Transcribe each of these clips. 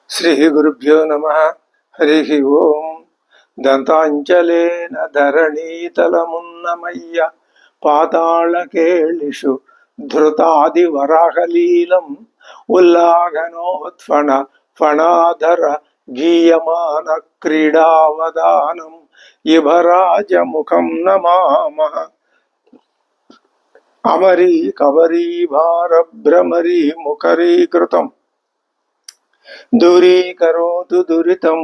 శ్రీ గురుభ్యో నమ. హరి ఓం. దంతాంచలేన ధరణీతలమున్నమయ్య పాతాళకేళిషు ధృతాది వరాహలీలం ఉల్లాఘనోత్ఫణ ఫణాధర గీయమాన క్రీడావదానం ఇభరాజముఖం నమామః. అమరీ కవరీ భారభ్రమరీ ముఖరీకృతం దూరీకరోతు దురితం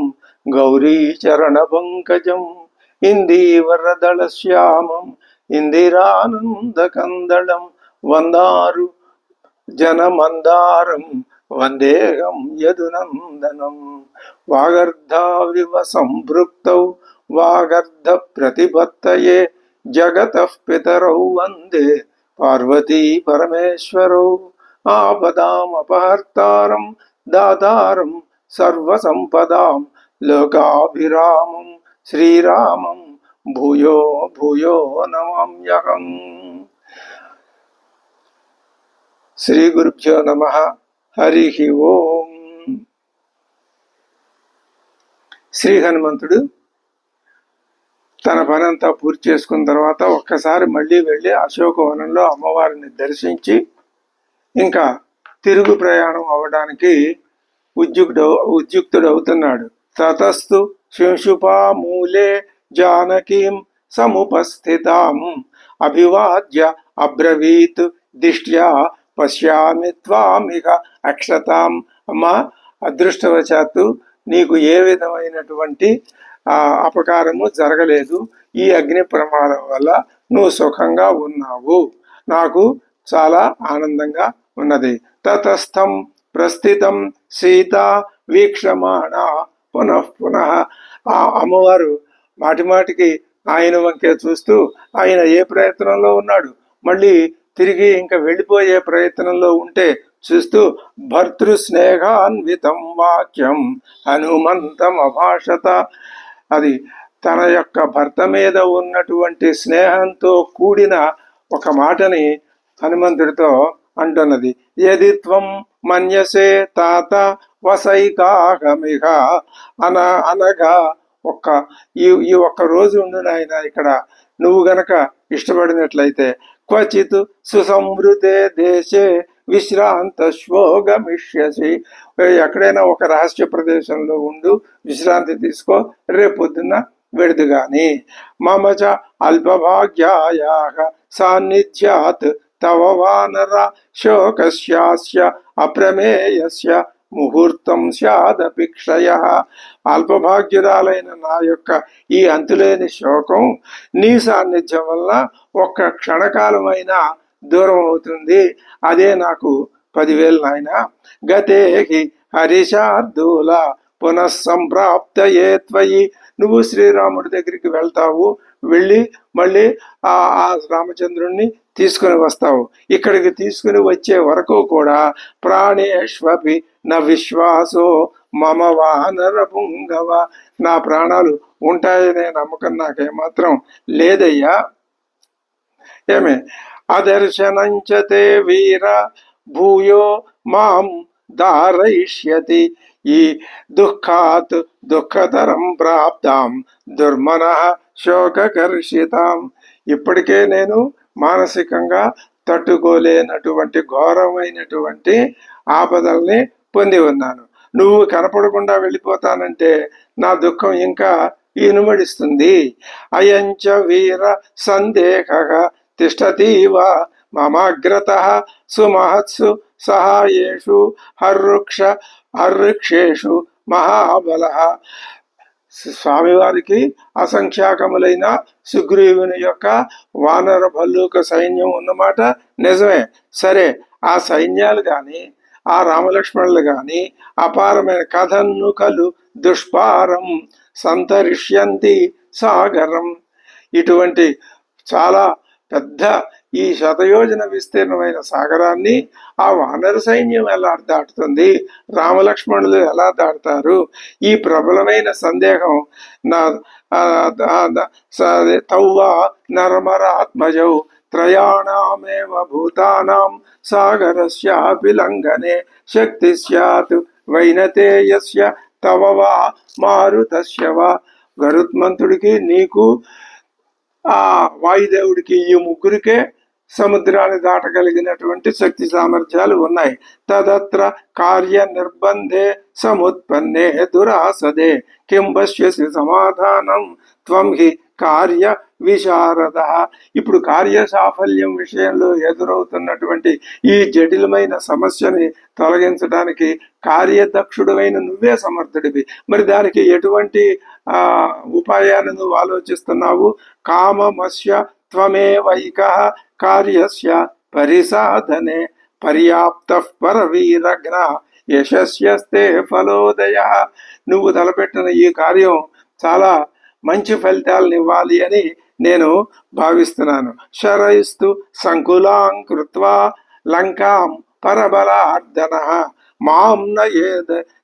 గౌరీచరణ పంకజం ఇందీవరదళశ్యామం ఇందిరానందకందళం వందారు జనమందారం వందేహం యదునందనం. వాగర్ధావివ సంపృక్తౌ వాగర్ధ ప్రతిపత్తయే జగతః పితరౌ వందే పార్వతీ పరమేశ్వరౌ. ఆపదామపహర్తారం దాతారం సర్వసంపదాం లోకాభిరామం శ్రీరామం భూయో భూయో నమామ్యహం. శ్రీ గురుభ్యో నమః. హరి ఓం. శ్రీ హనుమంతుడు తన పనంతా పూర్తి చేసుకున్న తర్వాత ఒక్కసారి మళ్ళీ వెళ్ళి అశోకవనంలో అమ్మవారిని దర్శించి ఇంకా తిరుగు ప్రయాణం అవడానికి ఉద్యుక్తుడవుతున్నాడు. తతస్తు శింశుపామూలే జానకీం సముపస్థితాం అభివాద్య అబ్రవీత్ దిష్ట్యా పశ్యామి త్వామిహ అక్షతాం. అమ్మా, అదృష్టవశాత్తు నీకు ఏ విధమైనటువంటి అపకారము జరగలేదు. ఈ అగ్ని ప్రమాదం వల్ల నువ్వు సుఖంగా ఉన్నావు. నాకు చాలా ఆనందంగా ఉన్నది. తతస్థం ప్రస్థితం సీత వీక్షమాణ పునః పునః. ఆ అమ్మవారు మాటిమాటికి ఆయన వంకే చూస్తూ ఆయన ఏ ప్రయత్నంలో ఉన్నాడు, మళ్ళీ తిరిగి ఇంకా వెళ్ళిపోయే ప్రయత్నంలో ఉంటే చూస్తూ భర్తృస్నేహాన్వితం వాక్యం హనుమంతం అభాషత. అది తన యొక్క భర్త మీద ఉన్నటువంటి స్నేహంతో కూడిన ఒక మాటని హనుమంతుడితో అంటున్నది. యది త్వం మన్యసే తాత వసైకాహమిహ. అనగా ఈ ఒక్క రోజు ఉండు నాయన ఇక్కడ, నువ్వు గనక ఇష్టపడినట్లయితే క్వచిత్ సుసంవృతే దేశే విశ్రాంతశ్వో గమిష్యసి. ఎక్కడైనా ఒక రహస్య ప్రదేశంలో ఉండు, విశ్రాంతి తీసుకో, రేపొద్దున్న వెడుదు గాని. మమచ అల్పభాగ్యాయాః సాన్నిధ్యాత్ తవ వానర శోకస్యాస్య అప్రమేయస్య ముహూర్తం స్యాదపిక్షయః. అల్పభాగ్యురాలైన నా యొక్క ఈ అంతులేని శోకం నీ సాన్నిధ్యం వల్ల ఒక్క క్షణకాలమైనా దూరం అవుతుంది. అదే నాకు 10,000 నాయన. గతే హరిశార్దూల పునఃసంప్రాప్తయే త్వయి. నువ్వు శ్రీరాముడి దగ్గరికి వెళ్తావు, వెళ్ళి మళ్ళీ ఆ రామచంద్రుణ్ణి తీసుకుని వస్తావు. ఇక్కడికి తీసుకుని వచ్చే వరకు కూడా ప్రాణేష్వపి న విశ్వాసో మమ వానర పుంగవ. నా ప్రాణాలు ఉంటాయనే నమ్మకం నాకేమాత్రం లేదయ్యా. ఏమే అదర్శనంచతే వీర భూయో మాం దారయిష్యతి. ఈ దుఃఖాత్ దుఃఖతరం ప్రాప్తాం దుర్మనః శోకకర్షితాం. ఇప్పటికే నేను మానసికంగా తట్టుకోలేనటువంటి ఘోరమైనటువంటి ఆపదల్ని పొంది ఉన్నాను. నువ్వు కనపడకుండా వెళ్ళిపోతానంటే నా దుఃఖం ఇంకా ఇనుమడిస్తుంది. అయంచ వీర సందేహః తిష్టతీవ మమాగ్రతః సుమహత్సు సహాయేషు హర్రుక్షేషు మహాబలః. స్వామివారికి అసంఖ్యాకములైన సుగ్రీవుని యొక్క వానర భల్లూక సైన్యం ఉన్నమాట నిజమే. సరే, ఆ సైన్యాలు కానీ ఆ రామలక్ష్మణులు కానీ అపారమైన కథన్ను కలు దుష్పారం సంతరిష్యంతి సాగరం. ఇటువంటి చాలా పెద్ద ఈ శతయోజన విస్తీర్ణమైన సాగరాన్ని ఆ వానర సైన్యం ఎలా దాటుతుంది, రామలక్ష్మణులు ఎలా దాటుతారు? ఈ ప్రబలమైన సందేహం నా తౌవా నరమరాత్మజౌ త్రయాణామేవ భూతానాం సాగరస్యాపి లంఘనే శక్తి స్యాత్ వైనతేయస్య తవ వా మారుతస్య వా. గరుత్మంతుడికి, నీకు, ఆ వాయుదేవుడికి, ఈ ముగ్గురికే సముద్రాన్ని దాటగలిగినటువంటి శక్తి సామర్థ్యాలు ఉన్నాయి. తదత్ర కార్య నిర్బంధే సముత్పన్నే దురాసదే కిం పశ్యసి సమాధానం త్వం హి కార్య విశారద. ఇప్పుడు కార్య సాఫల్యం విషయంలో ఎదురవుతున్నటువంటి ఈ జటిలమైన సమస్యని తొలగించడానికి కార్యదక్షుడమైన నువ్వే సమర్థుడివి. మరి దానికి ఎటువంటి ఉపాయాన్ని నువ్వు ఆలోచిస్తున్నావు? కామమస్య త్వమేవైకః కార్యస్య పరిసాధనే పర్యాప్త పరవీరఘ్న యశస్యస్తే ఫలోదయ. నువ్వు తలపెట్టిన ఈ కార్యం చాలా మంచి ఫలితాలను ఇవ్వాలి అని నేను భావిస్తున్నాను. శరయిస్తు సంకులాం కృత్వా లంకాం పరబలార్దన మాం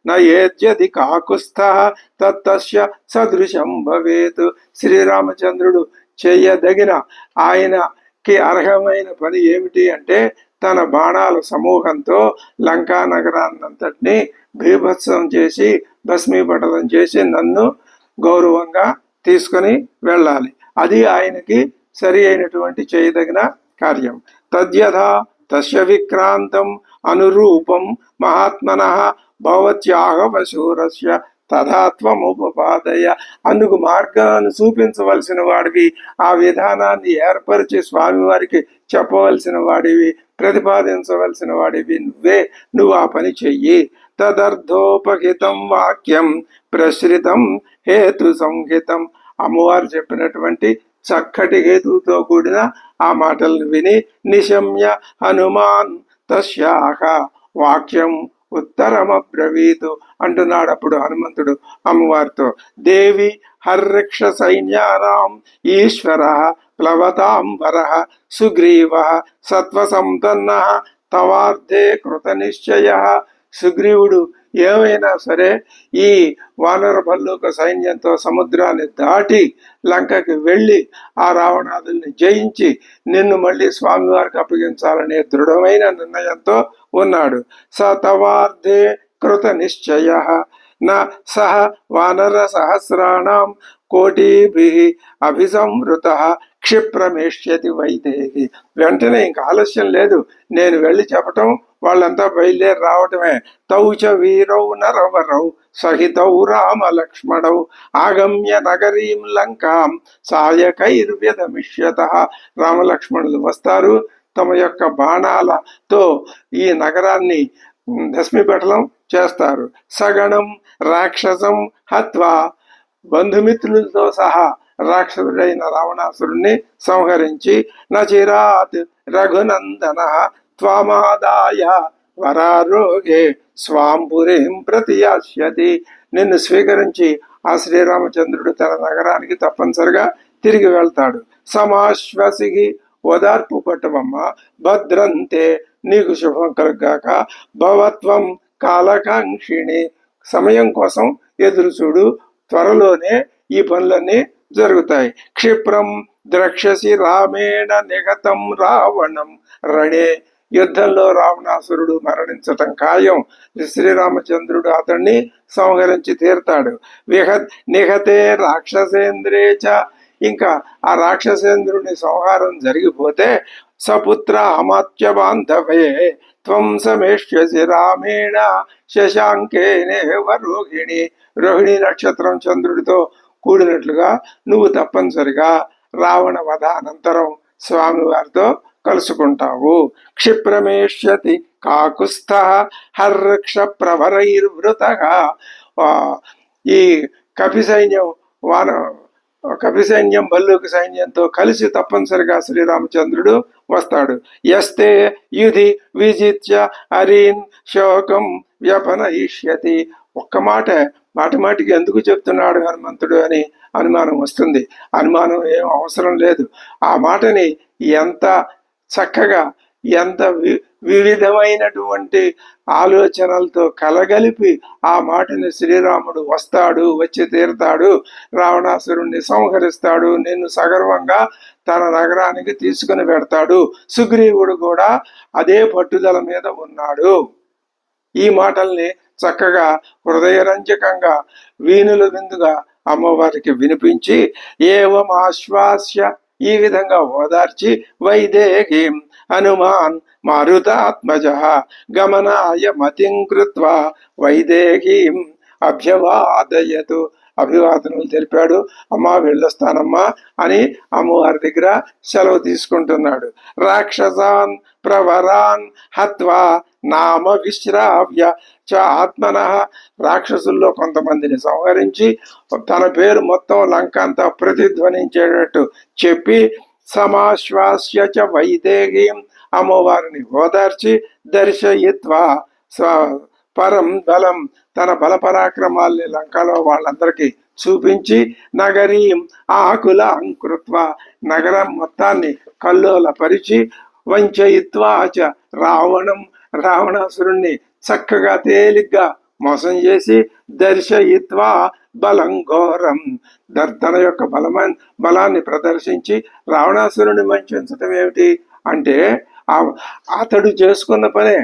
నయేద్యది కాకుస్థః తత్తస్య సదృశం భవేత్. శ్రీరామచంద్రుడు చేయదగిన, ఆయనకి అర్హమైన పని ఏమిటి అంటే తన బాణాల సమూహంతో లంకా నగరాన్నంతటినీ బీభత్సం చేసి భస్మీపటలం చేసి నన్ను గౌరవంగా తీసుకొని వెళ్ళాలి. అది ఆయనకి సరి అయినటువంటి చేయదగిన కార్యం. తద్యథా తస్య విక్రాంతం అనురూపం మహాత్మనః భవత్యాగవశూరస్య తథాత్వముపపాదయ. అందుకు మార్గాన్ని చూపించవలసిన వాడివి, ఆ విధానాన్ని ఏర్పరిచి స్వామివారికి చెప్పవలసిన వాడివి, ప్రతిపాదించవలసిన వాడివి నువ్వే. నువ్వు ఆ పని చెయ్యి. తదర్థోపహితం వాక్యం ప్రశ్రితం హేతు సంహితం. అమ్మవారు చెప్పినటువంటి చక్కటి హేతువుతో కూడిన ఆ మాటలను విని నిశమ్య హనుమాన్ తస్యాహ వాక్యం ఉత్తరమబ్రవీతు అంటున్నాడు. అప్పుడు హనుమంతుడు అమ్మవారితో, దేవి హర్రక్ష సైన్యానాం ఈశ్వర ప్లవతాంబర సుగ్రీవ సత్వసంపన్న తవార్థే కృత నిశ్చయ. సుగ్రీవుడు ఏమైనా సరే ఈ వానర భల్లూక సైన్యంతో సముద్రాన్ని దాటి లంకకి వెళ్ళి ఆ రావణాదుల్ని జయించి నిన్ను మళ్ళీ స్వామివారికి అప్పగించాలనే దృఢమైన నిర్ణయంతో ఉన్నాడు. స తవార్థే కృత నిశ్చయ నా సహ వానర సహస్రాణం కోటిభిః అభిసంవృతః క్షిప్రమేష్యతి వైదేహి. వెంటనే ఇంకా ఆలస్యం లేదు, నేను వెళ్ళి చెప్పటం, వాళ్ళంతా బయలుదేరి రావటమే. తౌచ వీరౌ నరవరౌ సహితౌ రామ లక్ష్మణౌ ఆగమ్య నగరీం లంకాం సాయకైర్వ్యధమిష్యతః. రామలక్ష్మణులు వస్తారు, తమ యొక్క బాణాలతో ఈ నగరాన్ని భస్మీపటలం చేస్తారు. సగణం రాక్షసం హత్వా. బంధుమిత్రులతో సహా రాక్షసుడైన రావణాసురుణ్ణి సంహరించి నచిరాత్ రఘునందన త్వమాదాయ వరారోగే స్వాంపురీం ప్రతియాస్యతి. నిన్ను స్వీకరించి ఆ శ్రీరామచంద్రుడు తన నగరానికి తప్పనిసరిగా తిరిగి వెళ్తాడు. సమాశ్వసిగి, ఓదార్పు పట్టవమ్మ, భద్రంతే, నీకు శుభం కలుగాక, భవత్వం కాలకాంక్షిణి, సమయం కోసం ఎదురు చూడు, త్వరలోనే ఈ పనులన్నీ జరుగుతాయి. క్షిప్రం ద్రక్షసి రామేణ నిగతం రావణం రణే. యుద్ధంలో రావణాసురుడు మరణించటం ఖాయం. శ్రీరామచంద్రుడు అతన్ని సంహరించి తీరుతాడు. నిహతే రాక్షసేంద్రేచ. ఇంకా ఆ రాక్షసేంద్రుని సంహారం జరిగిపోతే సపుత్ర అమాత్య బాంధవే త్వం సమేష్యసి రామేణ శశాంకేనేవ రోహిణి. రోహిణి నక్షత్రం చంద్రుడితో కూడినట్లుగా నువ్వు తప్పనిసరిగా రావణ వధ అనంతరం స్వామివారితో కలుసుకుంటావు. క్షిప్రమేష్యతి కాకుస్థ హర్రక్ష ప్రవరైర్వృతః. ఈ కపి సైన్యం భల్లూక సైన్యంతో కలిసి తప్పనిసరిగా శ్రీరామచంద్రుడు వస్తాడు. యస్తే యుధి విజిత్య అరీన్ శోకం వ్యపనయిష్యతి. ఒక్క మాటికి ఎందుకు చెప్తున్నాడు హనుమంతుడు అని అనుమానం వస్తుంది. అనుమానం ఏం అవసరం లేదు. ఆ మాటని ఎంత చక్కగా, ఎంత వివిధమైనటువంటి ఆలోచనలతో కలగలిపి ఆ మాటని శ్రీరాముడు వస్తాడు, వచ్చి తీరుతాడు, రావణాసురుణ్ణి సంహరిస్తాడు, నిన్ను సగర్వంగా తన నగరానికి తీసుకుని పెడతాడు. సుగ్రీవుడు కూడా అదే పట్టుదల మీద ఉన్నాడు. ఈ మాటల్ని చక్కగా హృదయరంజకంగా వీణుల విందుగా అమ్మవారికి వినిపించి ఏవం ఆశ్వాస్య ఈ విధంగా ఓదార్చి వైదేహీం హనుమాన్ మారుతాత్మజ గమనాయ మతిం కృత్వా వైదేహీం అభ్యవాదయతు అభివాదనలు తెలిపాడు. అమ్మా వెళ్ళొస్తానమ్మా అని అమ్మవారి దగ్గర సెలవు తీసుకుంటున్నాడు. రాక్షసాన్ ప్రవరాన్ హత్వా నామ విశ్రావ్య చ ఆత్మన రాక్షసుల్లో కొంతమందిని సంహరించి తన పేరు మొత్తం లంక అంతా ప్రతిధ్వనించేటట్టు చెప్పి సమాశ్వాస్య చ వైదేహీం అమ్మవారిని ఓదార్చి దర్శయిత్వా పరం బలం తన బలపరాక్రమాల్ని లంకలో వాళ్ళందరికీ చూపించి నగరీం ఆకుల అంకృత్వ నగరం మొత్తాన్ని కల్లోల పరిచి వంచయిత్వాచ రావణాసురుణ్ణి చక్కగా తేలిగ్గా మోసం చేసి దర్శయిత్వా బలం ఘోరం తన యొక్క బలాన్ని ప్రదర్శించి రావణాసురుణ్ణి వంచడం ఏమిటి అంటే అతడు చేసుకున్న పనే.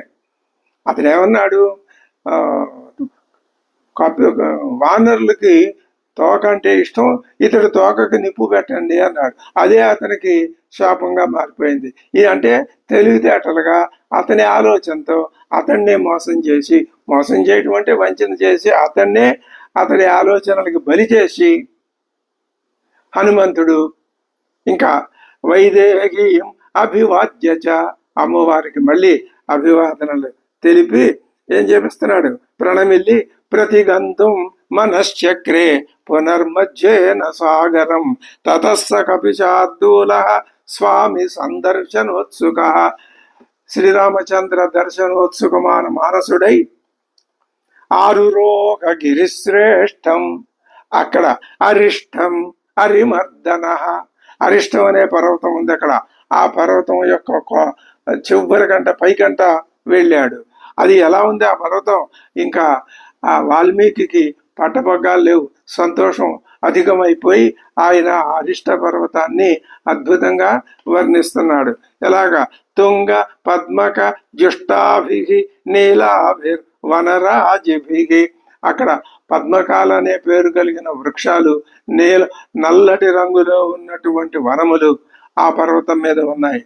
అతను ఏమన్నాడు, వానరులకి తోక అంటే ఇష్టం, ఇతడు తోకకి నిప్పు పెట్టండి అన్నాడు. అదే అతనికి శాపంగా మారిపోయింది. ఇది అంటే తెలివితేటలుగా అతని ఆలోచనతో అతన్నే మోసం చేయటం అంటే వంచన చేసి అతని ఆలోచనలకు బలి చేసి హనుమంతుడు ఇంకా వైదేహీం అభివాద్యచ అమ్మవారికి మళ్ళీ అభివాదనలు తెలిపి ఏం చేపిస్తున్నాడు, ప్రణమిల్లి ప్రతిగంతుం మనశ్చక్రే పునర్మధ్యేన సాగరం తతస్స కపిశార్దూల స్వామి సందర్శనోత్సుక శ్రీరామచంద్ర దర్శనోత్సుకమాన మానసుడై ఆరురోగ గిరిశ్రేష్టం అక్కడ అరిష్టం అరిమర్దన అరిష్టం అనే పర్వతం ఉంది అక్కడ. ఆ పర్వతం యొక్క చివరి కంట పైకంట వెళ్ళాడు. అది ఎలా ఉంది ఆ పర్వతం, ఇంకా ఆ వాల్మీకి పట్టపగ్గాలు లేవు, సంతోషం అధికమైపోయి ఆయన అరిష్ట పర్వతాన్ని అద్భుతంగా వర్ణిస్తున్నాడు. ఎలాగా తుంగ పద్మక జుష్టాభి నీలాభిర్ వనరాజిభి అక్కడ పద్మకాల అనే పేరు కలిగిన వృక్షాలు, నల్లటి రంగులో ఉన్నటువంటి వనములు ఆ పర్వతం మీద ఉన్నాయి.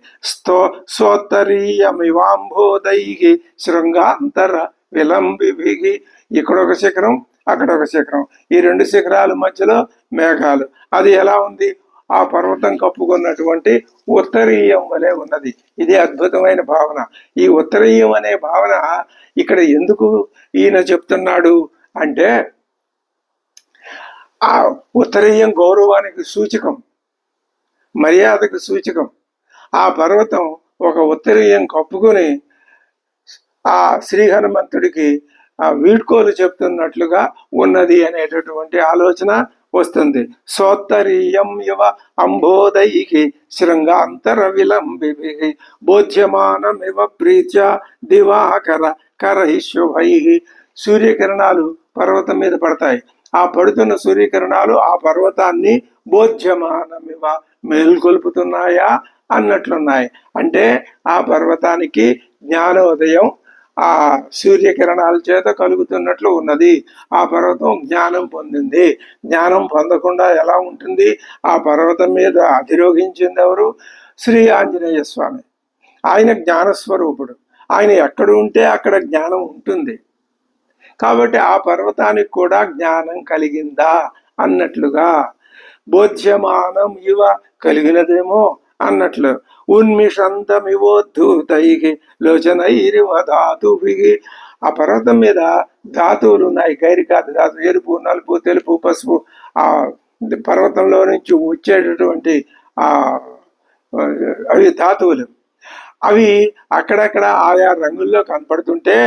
సోత్తరీయమివాంబోదై శృంగాంతర విలంబిభి ఇక్కడ ఒక శిఖరం అక్కడ ఒక శిఖరం, ఈ రెండు శిఖరాల మధ్యలో మేఘాలు. అది ఎలా ఉంది, ఆ పర్వతం కప్పుకున్నటువంటి ఉత్తరీయం వలె ఉన్నది. ఇది అద్భుతమైన భావన. ఈ ఉత్తరీయం అనే భావన ఇక్కడ ఎందుకు ఈయన చెప్తున్నాడు అంటే, ఆ ఉత్తరీయం గౌరవానికి సూచకం, మర్యాదకు సూచకం. ఆ పర్వతం ఒక ఉత్తరీయం కప్పుకొని ఆ శ్రీ హనుమంతుడికి ఆ వీడ్కోలు చెప్తున్నట్లుగా ఉన్నది అనేటటువంటి ఆలోచన వస్తుంది. సోత్తరీయం ఇవ అంబోదైకి శృంగాంతర విలంబిభి బోధ్యమానమివ ప్రీత్య దివాకర కరై శుభై సూర్యకిరణాలు పర్వతం మీద పడతాయి. ఆ పడుతున్న సూర్యకిరణాలు ఆ పర్వతాన్ని బోధ్యమానమివ మేల్కొల్పుతున్నాయా అన్నట్లున్నాయి. అంటే ఆ పర్వతానికి జ్ఞానోదయం ఆ సూర్యకిరణాల చేత కలుగుతున్నట్లు ఉన్నది. ఆ పర్వతం జ్ఞానం పొందింది. జ్ఞానం పొందకుండా ఎలా ఉంటుంది? ఆ పర్వతం మీద అధిరోహించింది ఎవరు? శ్రీ ఆంజనేయ స్వామి. ఆయన జ్ఞానస్వరూపుడు. ఆయన ఎక్కడ ఉంటే అక్కడ జ్ఞానం ఉంటుంది. కాబట్టి ఆ పర్వతానికి కూడా జ్ఞానం కలిగిందా అన్నట్లుగా, బోధ్యమానం ఇవ కలిగినదేమో అన్నట్లు, ఉన్మిషంతమివోద్ధూతై లోచనైరివ ధాతుభి ఆ పర్వతం మీద ధాతువులు ఉన్నాయి. గైరికాది ధాతువు, ఎరుపు, నలుపు, తెలుపు, పసుపు. ఆ పర్వతంలో నుంచి వచ్చేటటువంటి అవి ధాతువులు. అవి అక్కడక్కడ ఆయా రంగుల్లో కనపడుతుంటే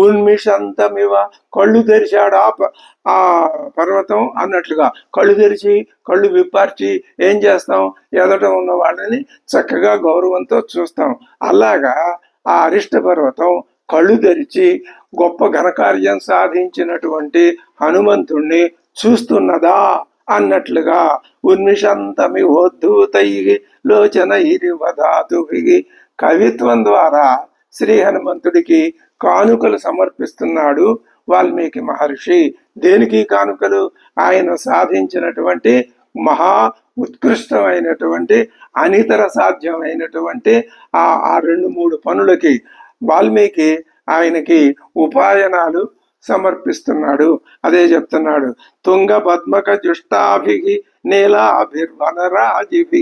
ఉన్మిషంతమివ కళ్ళు తెరిచాడు ఆ పర్వతం అన్నట్లుగా, కళ్ళు తెరిచి కళ్ళు విప్పార్చి ఏం చేస్తాం, ఎదట ఉన్న వాళ్ళని చక్కగా గౌరవంతో చూస్తాం. అలాగా ఆ అరిష్ట పర్వతం కళ్ళు తెరిచి గొప్ప ఘనకార్యం సాధించినటువంటి హనుమంతుణ్ణి చూస్తున్నదా అన్నట్లుగా, ఉన్మిషంతమి ఓద్ధూతై లోచన ఇరివధాతుభి కవిత్వం ద్వారా శ్రీ హనుమంతుడికి కానుకలు సమర్పిస్తున్నాడు వాల్మీకి మహర్షి. దేనికి కానుకలు? ఆయన సాధించినటువంటి మహా ఉత్కృష్టమైనటువంటి అనితర సాధ్యమైనటువంటి ఆ 2-3 పనులకి వాల్మీకి ఆయనకి ఉపాయనాలు సమర్పిస్తున్నాడు. అదే చెప్తున్నాడు, తుంగ పద్మక జుష్టాభి నీలాభిర్వనరాజిభి.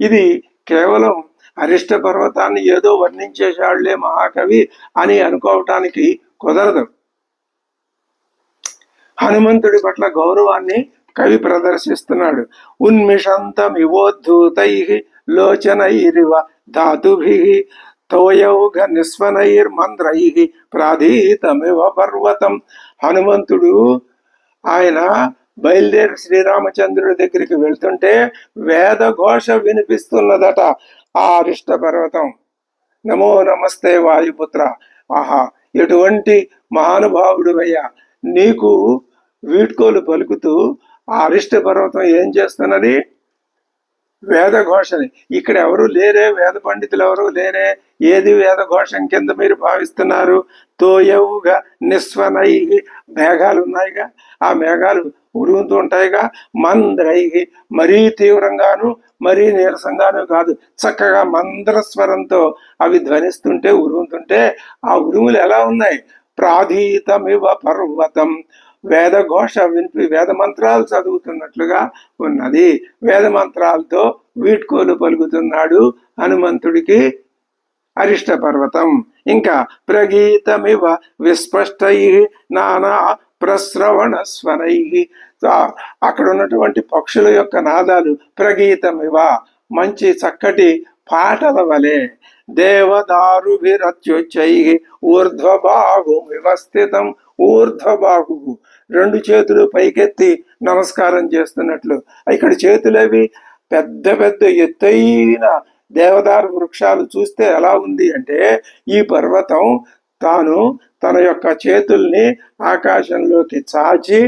ఇది కేవలం అరిష్ట పర్వతాన్ని ఏదో వర్ణించేశాళ్లే మహాకవి అని అనుకోవటానికి కుదరదు. హనుమంతుడి పట్ల గౌరవాన్ని కవి ప్రదర్శిస్తున్నాడు. ఉన్మిషంతమివోద్ధూతై లోచనైరివ ధాతుభి తోయౌఘ నిస్వనైర్మంద్రై ప్రాధీతమివ పర్వతం. హనుమంతుడు ఆయన బయలుదేరి శ్రీరామచంద్రుడి దగ్గరికి వెళ్తుంటే వేద ఘోష వినిపిస్తున్నదట ఆ అరిష్ట పర్వతం. నమో నమస్తే వాయుపుత్ర. ఆహా, ఎటువంటి మహానుభావుడు అయ్యా, నీకు వీడ్కోలు పలుకుతూ ఆ అరిష్ట పర్వతం ఏం చేస్తున్నది? వేద ఘోషని. ఇక్కడ ఎవరు లేరే, వేద పండితులు ఎవరు లేరే. ఏది వేద ఘోషం కింద మీరు భావిస్తున్నారు? తోయవుగా నిస్వనై, మేఘాలు ఉన్నాయిగా, ఆ మేఘాలు ఉరుగుతూ ఉంటాయిగా. మంద్రై, మరీ తీవ్రంగాను మరీ నీరసంగాను కాదు, చక్కగా మంద్రస్వరంతో అవి ధ్వనిస్తుంటే ఉరుగుతుంటే ఆ ఉరుములు ఎలా ఉన్నాయి? ప్రాధీతమివ పర్వతం. వేద ఘోష వినిపి వేద మంత్రాలు చదువుతున్నట్లుగా ఉన్నది. వేద మంత్రాలతో వీడ్కోలు పలుకుతున్నాడు హనుమంతుడికి అరిష్ట పర్వతం. ఇంకా ప్రగీతమివ విస్పష్టై నానా ప్రశ్రవణ స్వరై. అక్కడ ఉన్నటువంటి పక్షుల యొక్క నాదాలు ప్రగీతమివ, మంచి చక్కటి పాటల వలె. దేవదారుభిరత్యుచ్చై ఊర్ధ్వబాహు వ్యవస్థితం. ఊర్ధ్వబాహు, 2 చేతులు పైకెత్తి నమస్కారం చేస్తున్నట్లు. ఇక్కడ చేతులవి పెద్ద పెద్ద ఎత్తైన దేవదారు వృక్షాలు చూస్తే ఎలా ఉంది అంటే, ఈ పర్వతం తాను తన యొక్క చేతుల్ని ఆకాశంలోకి చాచి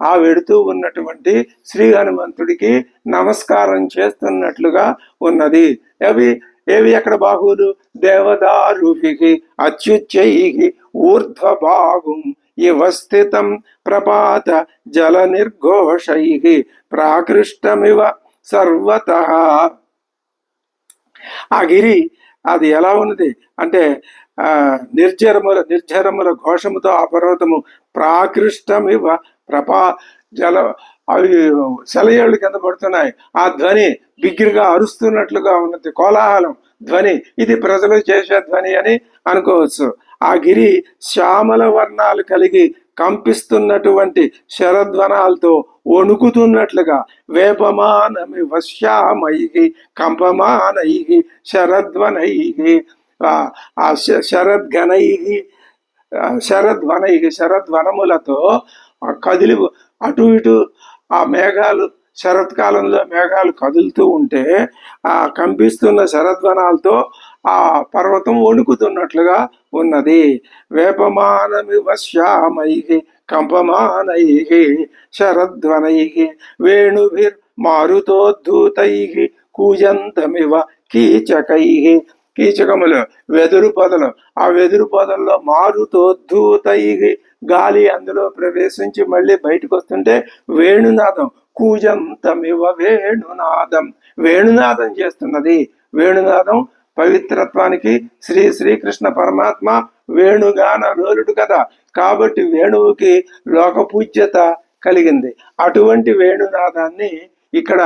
ఆ వెడుతూ ఉన్నటువంటి శ్రీ హనుమంతుడికి నమస్కారం చేస్తున్నట్లుగా ఉన్నది. ఏవి అక్కడ బాహువులు? దేవదారుభిః అత్యుచ్చైః ఊర్ధ్వబాహుం ఇవస్థితం ప్రపాత జల నిర్ఘోషైః ప్రాకృష్టమివ సర్వతః. ఆ గిరి అది ఎలా ఉన్నది అంటే నిర్జరముల ఘోషముతో ఆ పర్వతము ప్రాకృష్టమివ జల, అవి సెలయేళ్ళు కింద పడుతున్నాయి. ఆ ధ్వని బిగ్గిరిగా అరుస్తున్నట్లుగా ఉన్నది, కోలాహలం ధ్వని. ఇది ప్రజలు చేసే ధ్వని అని అనుకోవచ్చు. ఆ గిరి శ్యామల వర్ణాలు కలిగి కంపిస్తున్నటువంటి శరధ్వనాలతో వణుకుతున్నట్లుగా, వేపమానమి వశ్యామై కంపమానై శరధ్వనై శరధ్వనములతో కదిలి అటు ఇటు ఆ మేఘాలు, శరత్కాలంలో మేఘాలు కదులుతూ ఉంటే ఆ కంపిస్తున్న శరధ్వనాలతో ఆ పర్వతం వణుకుతున్నట్లుగా ఉన్నది. వేపమానమివ శ్యామై కంపమానై శరధ్వనై వేణుభిర్ మారుతోద్ధూతై కూజంతమివ కీచకై. కీచకములు వెదురు పొదలు, ఆ వెదురు పొదల్లో మారుతోద్ధూతై, గాలి అందులో ప్రవేశించి మళ్ళీ బయటకు వస్తుంటే వేణునాదం. కూజంతమివ వేణునాదం, వేణునాదం చేస్తున్నది. వేణునాదం పవిత్రత్వానికి శ్రీకృష్ణ పరమాత్మ వేణుగాన లోలుడు కదా, కాబట్టి వేణువుకి లోకపూజ్యత కలిగింది. అటువంటి వేణునాదాన్ని ఇక్కడ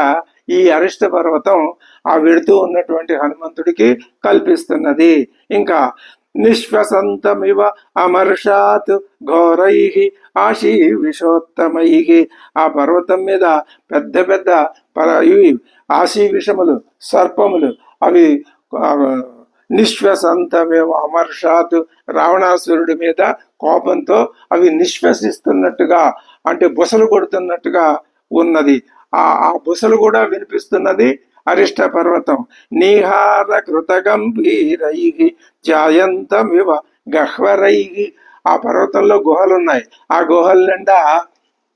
ఈ అరిష్ట పర్వతం ఆ వెడుతూ ఉన్నటువంటి హనుమంతుడికి కల్పిస్తున్నది. ఇంకా నిశ్వసంతమివ అమర్షాత్ ఘోరై ఆశీ విషోత్తమై. ఆ పర్వతం మీద పెద్ద పెద్ద ఇవి ఆశీ విషములు, సర్పములు, అవి నిశ్వసంతమివ అమర్షాత్, రావణాసురుడి మీద కోపంతో అవి నిశ్వసిస్తున్నట్టుగా, అంటే బుసలు కొడుతున్నట్టుగా ఉన్నది. ఆ బుసలు కూడా వినిపిస్తున్నది అరిష్ట పర్వతం. నీహార కృత గంభీరై జాయంతమివ గహ్వరై. ఆ పర్వతంలో గుహలు ఉన్నాయి. ఆ గుహల నిండా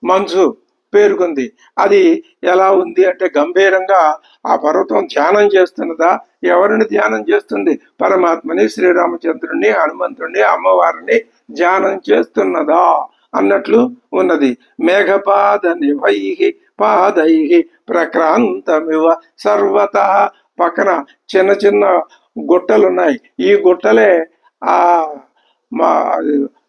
మంచు పేరుకుంది. అది ఎలా ఉంది అంటే గంభీరంగా ఆ పర్వతం ధ్యానం చేస్తున్నదా? ఎవరిని ధ్యానం చేస్తుంది? పరమాత్మని, శ్రీరామచంద్రుణ్ణి, హనుమంతుణ్ణి, అమ్మవారిని ధ్యానం చేస్తున్నదా అన్నట్లు ఉన్నది. మేఘపాద నిభై పాదై ప్రక్రాంతమివ సర్వత. పక్కన చిన్న చిన్న గుట్టలున్నాయి. ఈ గుట్టలే ఆ మా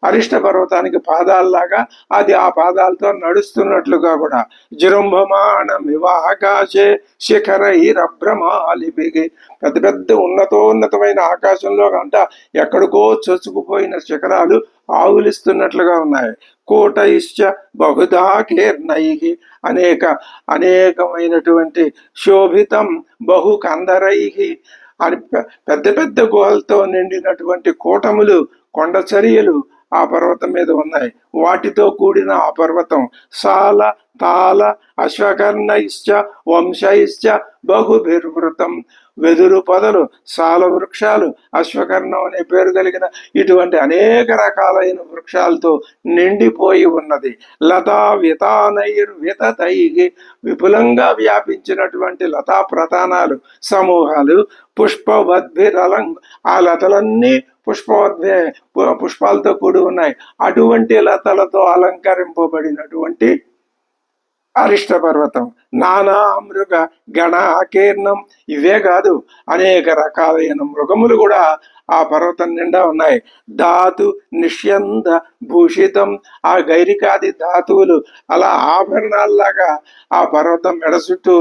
అరిష్ట పర్వతానికి పాదాల్లాగా అది ఆ పాదాలతో నడుస్తున్నట్లుగా కూడా. జృంభమాణమివ ఆకాశే శిఖరైరభ్రమాలిభిగి. పెద్ద పెద్ద ఉన్నతోన్నతమైన ఆకాశంలో అంట ఎక్కడికో చొచ్చుకుపోయిన శిఖరాలు ఆవులిస్తున్నట్లుగా ఉన్నాయి. కోటైశ్చ బహుధా కీర్ణై అనేకమైనటువంటి శోభితం బహు కందరై అని పెద్ద పెద్ద గుహలతో నిండినటువంటి కూటములు, కొండ చర్యలు ఆ పర్వతం మీద ఉన్నాయి. వాటితో కూడిన ఆ పర్వతం సాల తాల అశ్వకర్ణైశ్చ వంశైశ్చ బహుభిర్వృతం. వెదురు పొదలు, సాల వృక్షాలు, అశ్వకర్ణం అనే పేరు కలిగిన ఇటువంటి అనేక రకాలైన వృక్షాలతో నిండిపోయి ఉన్నది. లతా వితానైర్వితతై విపులంగా వ్యాపించినటువంటి లతా ప్రతానాలు, సమూహాలు. పుష్పవద్భిరలం, ఆ లతలన్నీ పుష్పాలతో కూడి ఉన్నాయి. అటువంటి లతలతో అలంకరింపబడినటువంటి అరిష్ట పర్వతం. నానా మృగ గణాకీర్ణం. ఇవే కాదు, అనేక రకాలైన మృగములు కూడా ఆ పర్వతం నిండా ఉన్నాయి. ధాతు నిష్యంద భూషితం. ఆ గైరికాది ధాతువులు అలా ఆభరణాల్లాగా ఆ పర్వతం మెడ చుట్టూ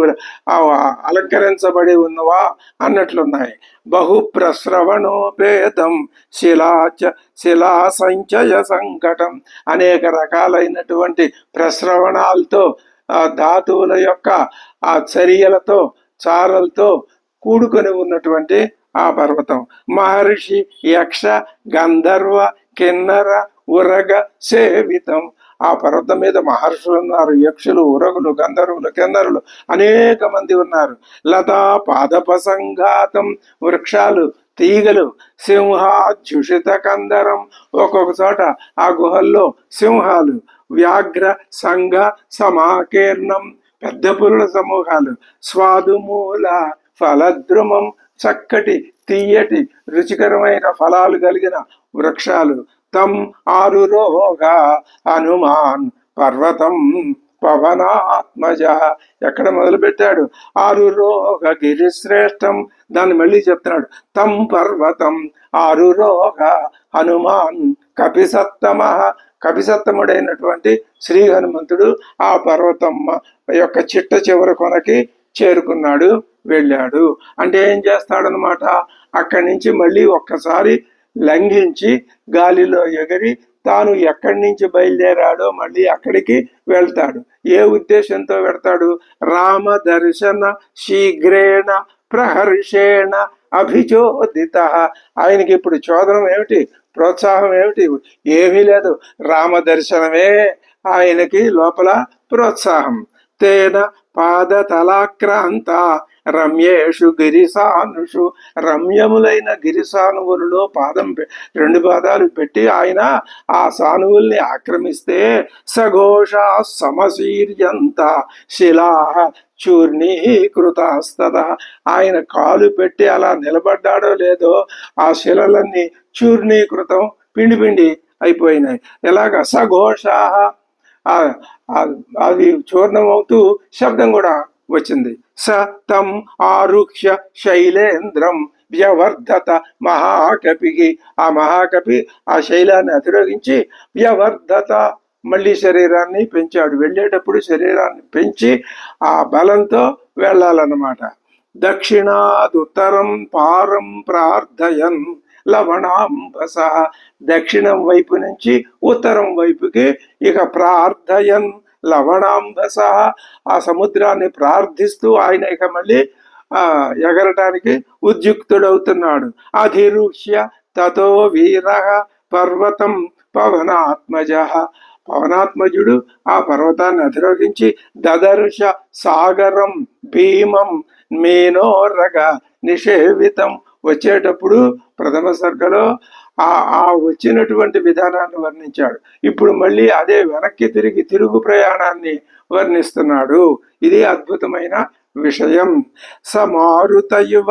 అలంకరించబడి ఉన్నవా అన్నట్లున్నాయి. బహు ప్రస్రవణోపేతం శిలా సంచయ సంకటం. అనేక రకాలైనటువంటి ప్రస్రవణాలతో, ఆ ధాతువుల యొక్క ఆ చర్యలతో, చారలతో కూడుకొని ఉన్నటువంటి ఆ పర్వతం. మహర్షి యక్ష గంధర్వ కిన్నర ఉరగ సేవితం. ఆ పర్వతం మీద మహర్షులు ఉన్నారు, యక్షులు, ఉరగులు, గంధర్వులు, కిన్నరులు అనేక మంది ఉన్నారు. లతా పాదప సంఘాతం. వృక్షాలు, తీగలు. సింహాధ్యుషిత కందరం. ఒక్కొక్క చోట ఆ గుహల్లో సింహాలు. వ్యాఘ్ర సంఘ సమాకీర్ణం. పెద్ద పులుల సమూహాలు. స్వాదుమూల ఫలద్రుమం. చక్కటి తీయటి రుచికరమైన ఫలాలు కలిగిన వృక్షాలు. తం ఆరురోగా హనుమాన్ పర్వతం పవనాత్మజ. ఎక్కడ మొదలు పెట్టాడు? ఆరురోగ గిరిశ్రేష్టం. దాన్ని మళ్ళీ చెప్తున్నాడు. తం పర్వతం ఆరురోగ హనుమాన్ కపిసత్తమ. కపిసత్తముడైనటువంటి శ్రీ హనుమంతుడు ఆ పర్వతం యొక్క చిట్ట చివరి కొనకి చేరుకున్నాడు, వెళ్ళాడు. అంటే ఏం చేస్తాడనమాట? అక్కడి నుంచి మళ్ళీ ఒక్కసారి లంఘించి గాలిలో ఎగిరి తాను ఎక్కడి నుంచి బయలుదేరాడో మళ్ళీ అక్కడికి వెళ్తాడు. ఏ ఉద్దేశంతో వెళ్తాడు? రామ దర్శన శీఘ్రేణ ప్రహర్షేణ అభిచోదిత. ఆయనకి ఇప్పుడు చోదనం ఏమిటి? ప్రోత్సాహం ఏమిటి? ఏమీ లేదు. రామ దర్శనమే ఆయనకి లోపల ప్రోత్సాహం. తేన పాదతలాక్రాంత రమ్యేషు గిరిసానుషు. రమ్యములైన గిరిసానువులలో రెండు పాదాలు పెట్టి ఆయన ఆ సానువుల్ని ఆక్రమిస్తే సఘోష సమశీర్యంత శిలా చూర్ణీకృతస్తద. ఆయన కాలు పెట్టి అలా నిలబడ్డాడో లేదో ఆ శిలలన్నీ చూర్ణీకృతం, పిండి పిండి అయిపోయినాయి. ఎలాగ? సఘోష, అది చూర్ణమవుతూ శబ్దం కూడా వచ్చింది. స తం ఆరుహ్య శైలేంద్రం వ్యవర్ధత మహాకపికి. ఆ మహాకపి ఆ శైలాన్ని అధిరోగించి వ్యవర్ధత, మళ్ళీ శరీరాన్ని పెంచాడు. వెళ్ళేటప్పుడు శరీరాన్ని పెంచి ఆ బలంతో వెళ్ళాలన్నమాట. దక్షిణాదుత్తరం పారం ప్రార్థయన్ లవణాంబస. దక్షిణం వైపు నుంచి ఉత్తరం వైపుకి ఇక ప్రార్థయన్ లవణాంబస. ఆ సముద్రాన్ని ప్రార్థిస్తూ ఆయన ఇక మళ్ళీ ఎగరటానికి ఉద్యుక్తుడవుతున్నాడు. అధిరుహ్య తతో వీర పర్వతం పవనాత్మజ. పవనాత్మజుడు ఆ పర్వతాన్ని అధిరోహించి దదర్శ సాగరం భీమం మీనోరగ నిషేవితం. వచ్చేటప్పుడు ప్రథమ సర్గలో ఆ వచ్చినటువంటి విధానాన్ని వర్ణించాడు. ఇప్పుడు మళ్ళీ అదే వెనక్కి తిరుగు ప్రయాణాన్ని వర్ణిస్తున్నాడు. ఇది అద్భుతమైన విషయం స మారుత ఇవ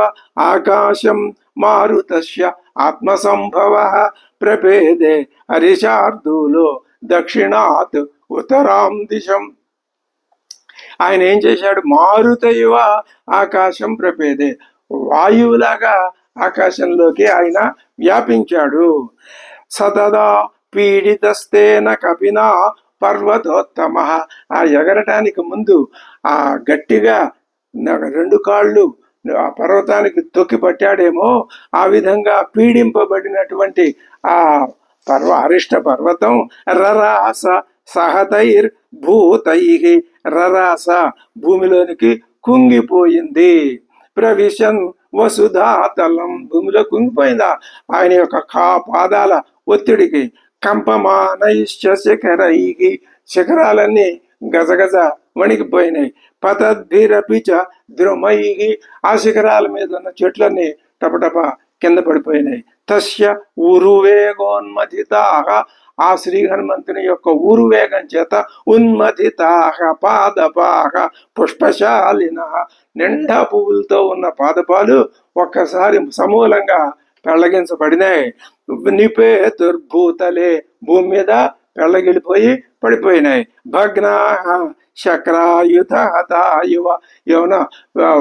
ఆకాశం మారుతస్య ఆత్మసంభవ ప్రపేదే హరిశార్దూలో దక్షిణాత్ ఉత్తరాం దిశం. ఆయన ఏం చేశాడు? మారుతయువ ఆకాశం ప్రపేదే, వాయువులాగా ఆకాశంలోకి ఆయన వ్యాపించాడు. సతదా పీడితస్తేన కపినా పర్వతోత్తమ. ఆ ఎగరటానికి ముందు ఆ గట్టిగా రెండు కాళ్ళు ఆ పర్వతానికి తొక్కి పట్టాడేమో, ఆ విధంగా పీడింపబడినటువంటి ఆ అరిష్ట పర్వతం రరాస సహతైర్ భూతై, రరాస భూమిలోనికి కుంగిపోయింది. ప్రవిశన్ వసుధాతలం, భూమిలో కుంగిపోయిందా ఆయన యొక్క పాదాల ఒత్తిడికి. కంపమానైశ్చ శిఖరైకి, శిఖరాలన్నీ గజగజ వణికిపోయినాయి. పతద్భిరపి చ ద్రుమైకి, ఆ శిఖరాల మీద ఉన్న చెట్లన్నీ టపటప కింద పడిపోయినాయి. తస్య ఉరువేగోన్మథితాః, ఆ శ్రీ హనుమంతుని యొక్క ఊరువేగం చేత ఉన్మథితాః పాదపాః పుష్పశాలినః, నిండా పువ్వులతో ఉన్న పాదపాలు ఒక్కసారి సమూలంగా పెళ్లగించబడినాయి. నిపేతుర్భూతలే, భూమి మీద పెళ్లగిలిపోయి పడిపోయినాయి. భగ్నాః శక్రాయుధ హతాయువ, ఏమన్నా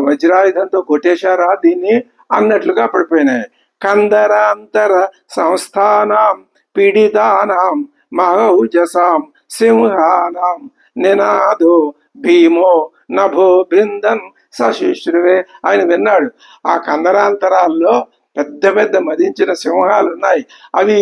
వజ్రాయుధంతో కొట్టేశారా దీన్ని అన్నట్లుగా పడిపోయినాయి. కందరాంతర సంస్థానాం పీడితానాం మహౌజసాం సింహానాం నినాదో భీమో నభో బిందన్ సశుశ్రువే. ఆయన విన్నాడు, ఆ కందరాంతరాల్లో పెద్ద పెద్ద మదించిన సింహాలు ఉన్నాయి. అవి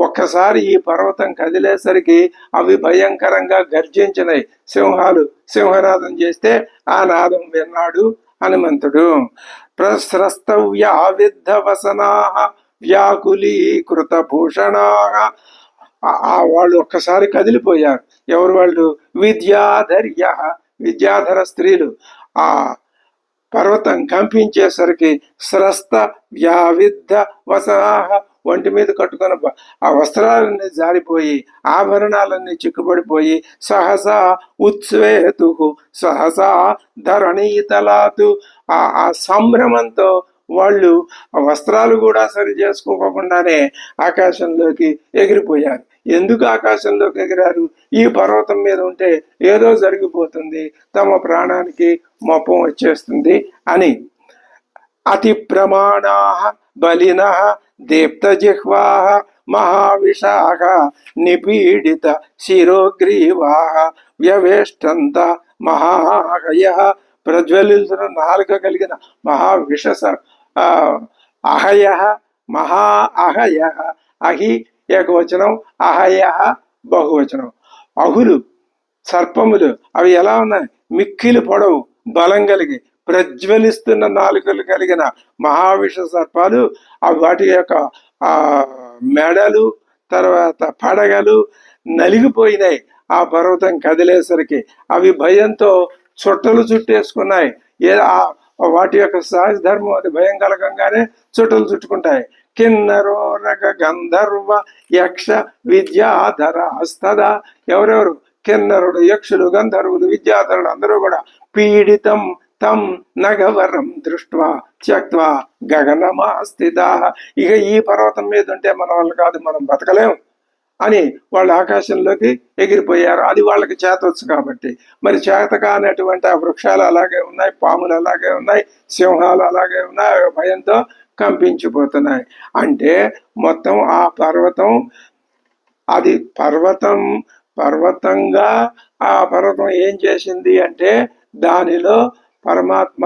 ఒక్కసారి ఈ పర్వతం కదిలేసరికి అవి భయంకరంగా గర్జించినాయి. సింహాలు సింహనాదం చేస్తే ఆ నాదం విన్నాడు హనుమంతుడు. ప్రస్రస్తవ్యా విద్ధవసనా వ్యాకులీకృత భూషణా, వాళ్ళు ఒక్కసారి కదిలిపోయారు. ఎవరు వాళ్ళు? విద్యాధర్య, విద్యాధర స్త్రీలు. ఆ పర్వతం కంపించేసరికి స్రస్త వ్యావిద్ధ వసనాహ, ఒంటి మీద కట్టుకున్న ఆ వస్త్రాలన్నీ జారిపోయి ఆభరణాలన్నీ చిక్కుబడిపోయి సహసా ఉత్స్వేతు సహసా ధరణీతలాతు, ఆ సంభ్రమంతో వాళ్ళు ఆ వస్త్రాలు కూడా సరి చేసుకోకుండానే ఆకాశంలోకి ఎగిరిపోయారు. ఎందుకు ఆకాశంలోకి ఎగిరారు? ఈ పర్వతం మీద ఉంటే ఏదో జరిగిపోతుంది, తమ ప్రాణానికి మొప్పం వచ్చేస్తుంది అని. అతి ప్రమాణా బలిన దీప్త జిహ్వా మహావిషాఖ నిపీడిత శిరోగ్రీవా వ్యవేష్టంత మహాహయ, ప్రజ్వలితున్న నాలుక కలిగిన మహావిష అహయ, మహా అహయ, అహి ఏకవచనం, అహయ బహువచనం. అహులు సర్పములు, అవి ఎలా ఉన్నాయి? మిక్కిలి పొడవు, బలం కలిగి ప్రజ్వలిస్తున్న నాలుకలు కలిగిన మహావిష సర్పాలు. వాటి యొక్క ఆ మెడలు తర్వాత పడగలు నలిగిపోయినాయి ఆ పర్వతం కదిలేసరికి. అవి భయంతో చుట్టలు చుట్టేసుకున్నాయి. వాటి యొక్క సహజ ధర్మం అది, భయం కలగంగానే చుట్టలు చుట్టుకుంటాయి. కిన్నరో రగ గంధర్వ యక్ష విద్యాధర హస్తదా, ఎవరెవరు? కిన్నరుడు, యక్షులు, గంధర్వులు, విద్యాధరుడు అందరూ కూడా పీడితం తం నగవరం దృష్ట్వా త్యక్త్వా గగనమాస్థితా, ఇక ఈ పర్వతం మీద ఉంటే మన వాళ్ళు కాదు, మనం బతకలేం అని వాళ్ళు ఆకాశంలోకి ఎగిరిపోయారు. అది వాళ్ళకి చేతవచ్చు కాబట్టి. మరి చేత కానటువంటి ఆ వృక్షాలు అలాగే ఉన్నాయి, పాములు అలాగే ఉన్నాయి, సింహాలు అలాగే ఉన్నాయి, భయంతో కంపించిపోతున్నాయి. అంటే మొత్తం ఆ పర్వతం, అది పర్వతంగా ఆ పర్వతం ఏం చేసింది అంటే దానిలో పరమాత్మ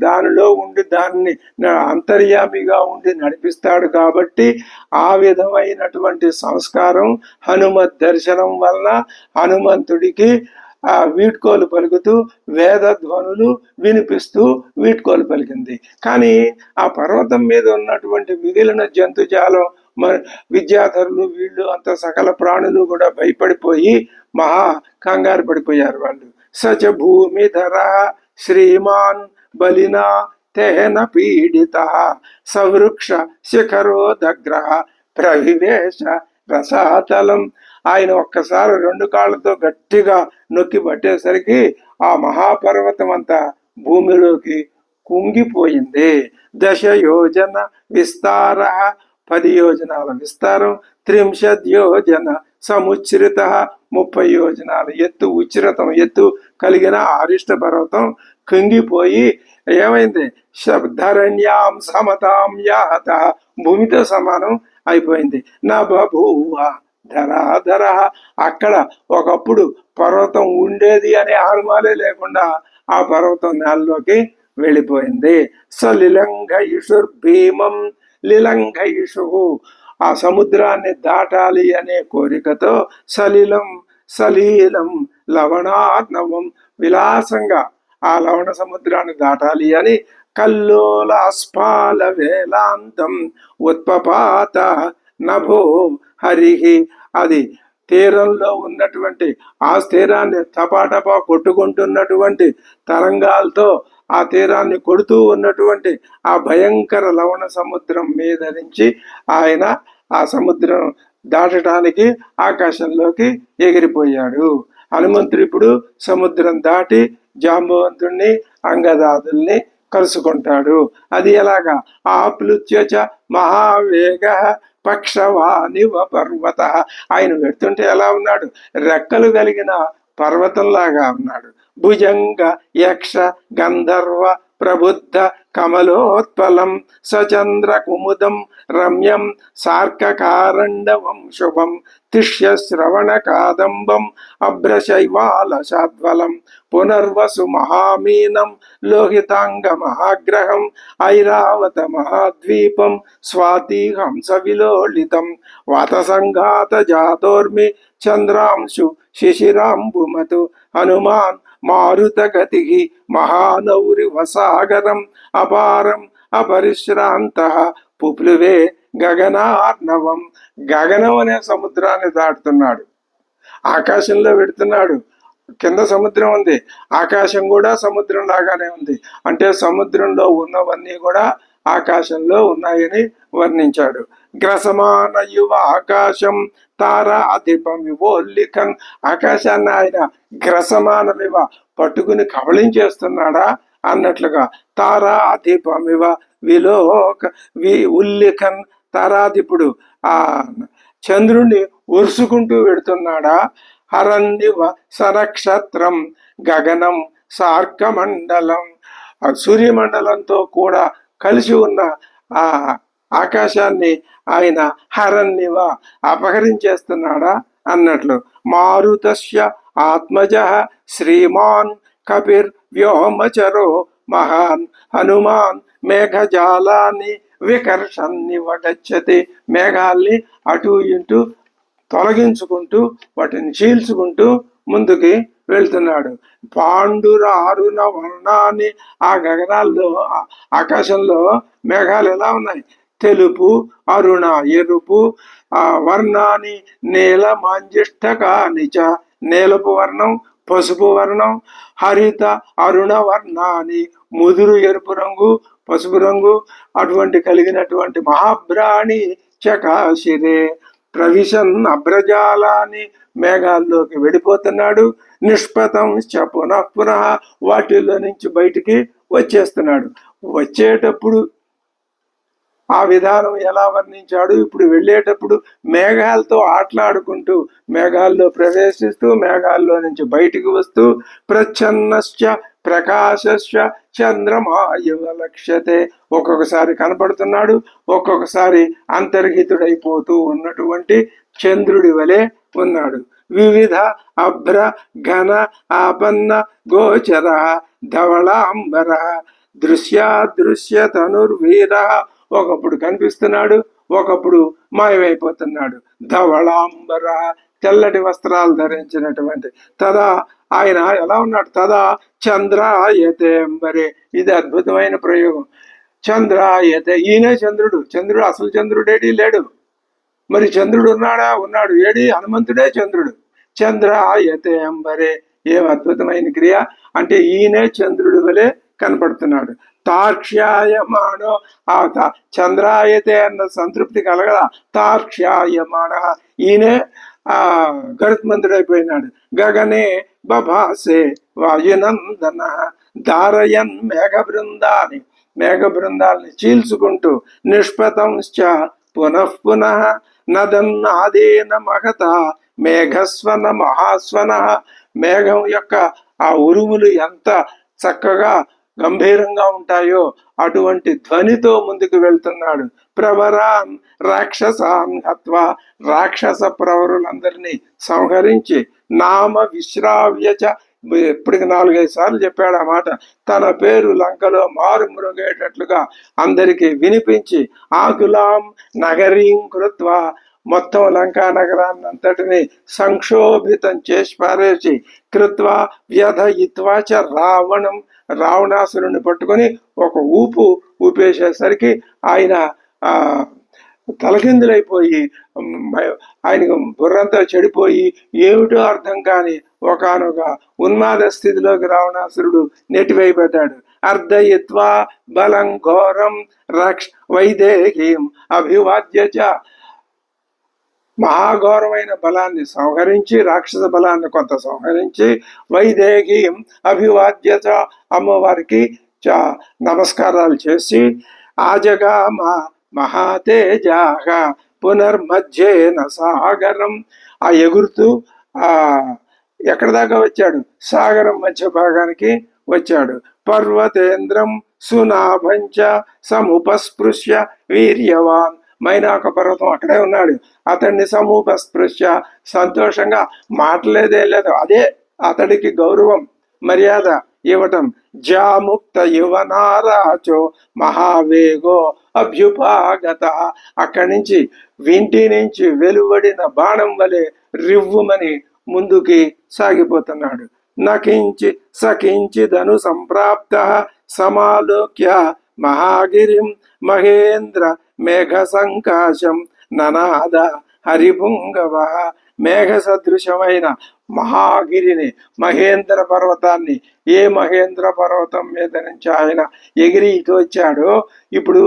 దానిలో ఉండి దాన్ని అంతర్యామిగా ఉండి నడిపిస్తాడు. కాబట్టి ఆ విధమైనటువంటి సంస్కారం హనుమత్ దర్శనం వలన హనుమంతుడికి వీడ్కోలు పలుకుతూ వేదధ్వనులు వినిపిస్తూ వీడ్కోలు పలికింది. కానీ ఆ పర్వతం మీద ఉన్నటువంటి మిగిలిన జంతుజాలం, విద్యాధరులు, వీళ్ళు అంత సకల ప్రాణులు కూడా భయపడిపోయి మహా కంగారు పడిపోయారు. వాళ్ళు సచ భూమిధర శ్రీమాన్ బలినా తేన పీడిత సవృక్ష శిఖరోదగ్రహ ప్రవివేశ రసాతలం. ఆయన ఒక్కసారి రెండు కాళ్ళతో గట్టిగా నొక్కి పట్టేసరికి ఆ మహాపర్వతం అంతా భూమిలోకి కుంగిపోయింది. 10 యోజన విస్తార, 10 యోజనాల విస్తారం, 30 యోజన సముచ్రిత, 30 యోజనాల ఎత్తు, ఉచ్ఛ్రితం ఎత్తు కలిగిన అరిష్ట పర్వతం కుంగిపోయి ఏమైంది? శబ్దరణ్యాం సమతాం యాత, భూమితో సమానం అయిపోయింది. నా బభూవ ధరాధర, అక్కడ ఒకప్పుడు పర్వతం ఉండేది అనే ఆనుమాలే లేకుండా ఆ పర్వతం నేలలోకి వెళ్ళిపోయింది. సలిలంఘయిషుర్భీమం లిలంఘయిషు, ఆ సముద్రాన్ని దాటాలి అనే కోరికతో సలీలం లవణార్ణవం, విలాసంగా ఆ లవణ సముద్రాన్ని దాటాలి అని కల్లోల అస్ఫాల వేలాంతం ఉత్పపాత నభో హరిహి, అది తీరంలో ఉన్నటువంటి ఆ తీరాన్ని టపాటపా కొట్టుకుంటున్నటువంటి తరంగాలతో ఆ తీరాన్ని కొడుతూ ఉన్నటువంటి ఆ భయంకర లవణ సముద్రం మీద నుంచి ఆయన ఆ సముద్రం దాటడానికి ఆకాశంలోకి ఎగిరిపోయాడు. హనుమంతుడు ఇప్పుడు సముద్రం దాటి జాంబవంతుణ్ణి అంగదాదుల్ని కలుసుకుంటాడు. అది ఎలాగా? ఆప్లుత్యచ మహావేగ పక్షవానివ పర్వత, ఆయన వెళ్తుంటే ఎలా ఉన్నాడు? రెక్కలు కలిగిన పర్వతంలాగా ఉన్నాడు. భుజంగ యక్ష గంధర్వ ప్రబుద్ధ కమలోత్పలం సచంద్ర కుముదం రమ్యం సార్కకారండవం శుభం తిష్య శ్రవణ కాదంబం అభ్రశైవాలశాద్వలం పునర్వసు మహామీనం లోహితాంగ మహాగ్రహం ఐరావత మహాద్వీపం స్వాతి హంస విలోలితం వాతసంఘాత జాతోర్మి చంద్రాంశు శిశిరాంబుమతు హనుమాన్ మారుతగతి మహానౌరి వసాగరం అపారం అపరిశ్రాంత పుప్లువే గగనార్ణవం, గగనం అనే సముద్రాన్ని దాటుతున్నాడు. ఆకాశంలో పెడుతున్నాడు. కింద సముద్రం ఉంది, ఆకాశం కూడా సముద్రం లాగానే ఉంది. అంటే సముద్రంలో ఉన్నవన్నీ కూడా ఆకాశంలో ఉన్నాయని వర్ణించాడు. గ్రసమాన యువ ఆకాశం తారా అధిపం వివోల్లిఖన్, ఆకాశాన్ని ఆయన గ్రసమానమివ పట్టుకుని కబళించేస్తున్నాడా అన్నట్లుగా తారా అధిపమివ విలోక ఉల్లిఖన్, తారాధిపుడు ఆ చంద్రుణ్ణి ఒరుసుకుంటూ వెడుతున్నాడా? హరన్నివ సనక్షత్రం గగనం సార్కమండలం, సూర్యమండలంతో కూడా కలిసి ఉన్న ఆ ఆకాశాన్ని ఆయన హరన్నివ అపహరించేస్తున్నాడా అన్నట్లు. మారుతస్య ఆత్మజ శ్రీమాన్ కపిర్ వ్యోమచరో మహాన్ హనుమాన్ మేఘజాలాన్ని వికర్షన్నివ గచ్చతి, మేఘాల్ని అటు ఇటు తొలగించుకుంటూ వాటిని చీల్చుకుంటూ ముందుకి వెళ్తున్నాడు. పాండురారుణ వర్ణాన్ని, ఆ గగనాల్లో ఆకాశంలో మేఘాలు ఎలా ఉన్నాయి? తెలుపు అరుణ ఎరుపు, ఆ వర్ణాన్ని నీల మాంజిష్టకానిచ, నీలపు వర్ణం పసుపు వర్ణం, హరిత అరుణ వర్ణాన్ని ముదురు ఎరుపు రంగు పసుపు రంగు అటువంటి కలిగినటువంటి మహాభ్రాణి చకాశిరే ప్రవిశన్ అభ్రజాలాన్ని, మేఘాల్లోకి వెళ్ళిపోతున్నాడు. నిష్పతం పునః వాటిల్లో నుంచి బయటికి వచ్చేస్తున్నాడు. వచ్చేటప్పుడు ఆ విధానం ఎలా వర్ణించాడు, ఇప్పుడు వెళ్ళేటప్పుడు మేఘాలతో ఆటలాడుకుంటూ మేఘాల్లో ప్రవేశిస్తూ మేఘాల్లో నుంచి బయటికి వస్తూ ప్రచ్ఛన్నశ్చ ప్రకాశస్య చంద్రమాయువ లక్ష్యతే, ఒక్కొక్కసారి కనపడుతున్నాడు, ఒక్కొక్కసారి అంతర్హితుడైపోతూ ఉన్నటువంటి చంద్రుడి వలె ఉన్నాడు. వివిధ అభ్ర ఘన ఆపన్న గోచర ధవళాంబర దృశ్యాదృశ్య తనుర్వీర, ఒకప్పుడు కనిపిస్తున్నాడు, ఒకప్పుడు మాయమైపోతున్నాడు. ధవళాంబర, తెల్లటి వస్త్రాలు ధరించినటువంటి. తదా ఆయన ఎలా ఉన్నాడు? తదా చంద్రాయతే అంబరే, ఇది అద్భుతమైన ప్రయోగం. చంద్రాయతే, ఈయనే చంద్రుడు. చంద్రుడు అసలు చంద్రుడేటి లేడు, మరి చంద్రుడు ఉన్నాడా? ఉన్నాడు. ఏడి? హనుమంతుడే చంద్రుడు. చంద్రాయతే అంబరే, ఏం అద్భుతమైన క్రియ అంటే ఈయనే చంద్రుడి వలె కనపడుతున్నాడు. తార్క్ష్యాయమాణో, ఆ చంద్రాయతే అన్న సంతృప్తి కలగదా? తార్క్ష్యాయమాణ, ఈయనే ఆ గరుత్మంతుడైపోయినాడు. గగనే బభాసే వాయునందన ధారయన్ మేఘ బృందాన్ని, మేఘ బృందాల్ని చీల్చుకుంటూ నిష్పతంశ్చ పునః పునః నదన్నాదేన మహత మేఘస్వన మహాస్వన, మేఘం యొక్క ఆ ఉరుములు ఎంత చక్కగా గంభీరంగా ఉంటాయో అటువంటి ధ్వనితో ముందుకు వెళ్తున్నాడు. ప్రవరాన్ రాక్షసాన్ హత్వా, రాక్షస ప్రవరులందరినీ సంహరించి నామ విశ్రావ్యచ, ఇప్పటికి 4-5 సార్లు చెప్పాడు ఆ మాట. తన పేరు లంకలో మారు మురుగేటట్లుగా అందరికీ వినిపించి ఆకులాం నగరీం కృత్వా, మొత్తం లంకా నగరాన్ని అంతటిని సంక్షోభితం చేసి పారేసి కృత్వా వ్యధయిత్వా చ రావణం, రావణాసురుని పట్టుకొని ఒక ఊపేసేసరికి ఆయన తలకిందులైపోయి ఆయనకు బుర్రంతా చెడిపోయి ఏమిటో అర్థం కాని ఒకనొక ఉన్మాద స్థితిలోకి రావణాసురుడు నెట్టివేయబడ్డాడు. అర్ధయిత్వా బలం ఘోరం వైదేహీం అభివాద్యచ, మహాఘోరమైన బలాన్ని సంహరించి, రాక్షస బలాన్ని కొంత సంహరించి, వైదేహీం అభివాద్యత, అమ్మవారికి నమస్కారాలు చేసి ఆజగామ మహాతేజాహ పునర్మధ్యేన సాగరం, ఆ ఎగురుతూ ఎక్కడి దాకా వచ్చాడు? సాగరం మధ్య భాగానికి వచ్చాడు. పర్వతేంద్రం సునాభంచ సముపస్పృశ్య వీర్యవాన్, మైనాక పర్వతం అక్కడే ఉన్నాడు. అతన్ని సమూపస్పృశ్య, సంతోషంగా మాటలేదే లేదు, అదే అతడికి గౌరవం మర్యాద ఇవ్వటం. జాముక్త యువనారాచో మహావేగో అభ్యుపాగత, అక్కడి నుంచి వింటి నుంచి వెలువడిన బాణం వలె రివ్వుమని ముందుకి సాగిపోతున్నాడు. నకించి సకించిదను సంప్రాప్త సమాలోక్య మహాగిరిం మహేంద్ర మేఘ సంకాశం ననాద హరిపుంగవ, మేఘ సదృశమైన మహాగిరిని, మహేంద్ర పర్వతాన్ని, ఏ మహేంద్ర పర్వతం మీద నుంచి ఆయన ఎగిరి ఇటు వచ్చాడో ఇప్పుడు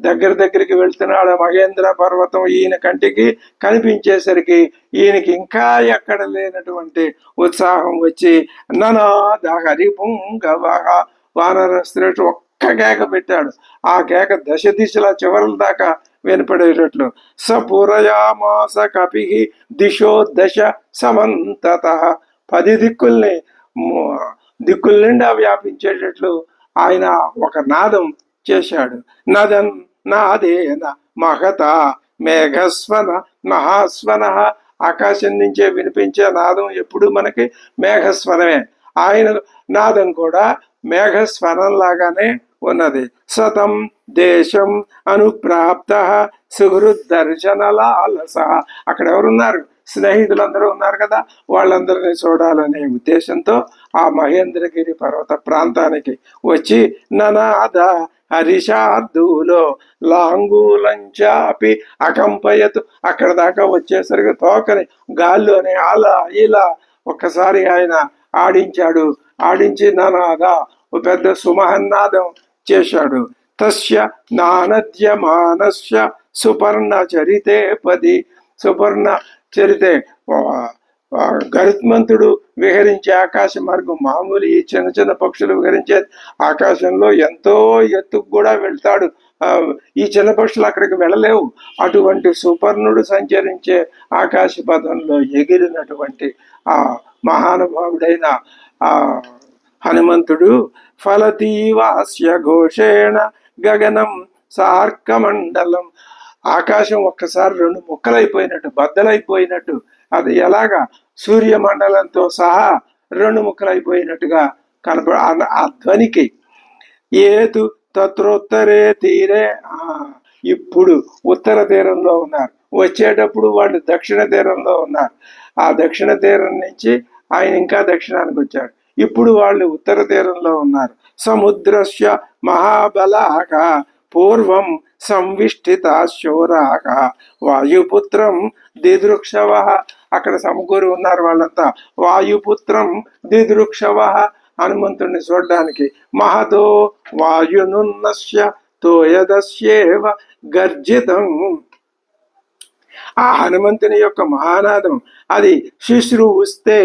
దగ్గరికి వెళ్తున్నాడు. మహేంద్ర పర్వతం ఈయన కంటికి కనిపించేసరికి ఈయనకి ఇంకా ఎక్కడ లేనటువంటి ఉత్సాహం వచ్చి ననాద హరిపుంగవ, వానర శ్రేష్ఠుడు ఒక్క కేక పెట్టాడు. ఆ కేక దశ దిశల చివరల దాకా వినపడేటట్లు. సపురయామాస కపి దిశో దశ సమంతత, 10 దిక్కుల నిండా వ్యాపించేటట్లు ఆయన ఒక నాదం చేశాడు. నదన్ నాదేన మహత మేఘస్వన మహాస్వన, ఆకాశం నుంచే వినిపించే నాదం ఎప్పుడు మనకి మేఘస్వనమే. ఆయన నాదం కూడా మేఘస్వనం లాగానే ఉన్నది. సతం దేశం అనుప్రాప్త సుహృద్దర్శనలాలస, అక్కడ ఎవరున్నారు? స్నేహితులందరూ ఉన్నారు కదా, వాళ్ళందరినీ చూడాలనే ఉద్దేశంతో ఆ మహేంద్రగిరి పర్వత ప్రాంతానికి వచ్చి ననాద హరిషార్దూలో లాంగూలంచాపి అకంపయతు, అక్కడ దాకా వచ్చేసరికి తోకని గాల్లోనే అలా ఇలా ఒక్కసారి ఆయన ఆడించాడు. ఆడించి ననాద, ఓ పెద్ద సుమహన్నాదం చేశాడు. తస్య నానద్యమానస్య సుపర్ణ చరితే పది, సుపర్ణ చరితే, గరుత్మంతుడు విహరించే ఆకాశ మార్గం మామూలు ఈ చిన్న చిన్న పక్షులు విహరించే ఆకాశంలో ఎంతో ఎత్తుకు కూడా వెళ్తాడు. ఈ చిన్న పక్షులు అక్కడికి వెళ్ళలేవు. అటువంటి సుపర్ణుడు సంచరించే ఆకాశ పథంలో ఎగిరినటువంటి ఆ మహానుభావుడైన ఆ హనుమంతుడు ఫలతీవాస్య ఘోషేణ గగనం సార్కమండలం, ఆకాశం ఒక్కసారి 2 ముక్కలైపోయినట్టు, బద్దలైపోయినట్టు, అది ఎలాగా సూర్యమండలంతో సహా 2 ముక్కలైపోయినట్టుగా ఆ ధ్వనికి. ఏతు తత్రోత్తరే తీరే, ఇప్పుడు ఉత్తర తీరంలో ఉన్నారు, వచ్చేటప్పుడు వాళ్ళు దక్షిణ తీరంలో ఉన్నారు. ఆ దక్షిణ తీరం నుంచి ఆయన ఇంకా దక్షిణానికి వచ్చాడు, ఇప్పుడు వాళ్ళు ఉత్తర తీరంలో ఉన్నారు. సముద్రస్య మహాబలాక పూర్వం సంవిష్ఠిత శోరాక వాయుపుత్రం దిదృక్షవ, అక్కడ సమకూరి ఉన్నారు వాళ్ళంతా. వాయుపుత్రం దిదృక్షవ, హనుమంతుడిని చూడడానికి. మహతో వాయునున్నస్య తోయదస్యేవ గర్జితం, ఆ హనుమంతుని యొక్క మహానాదం అది శుశ్రూస్తే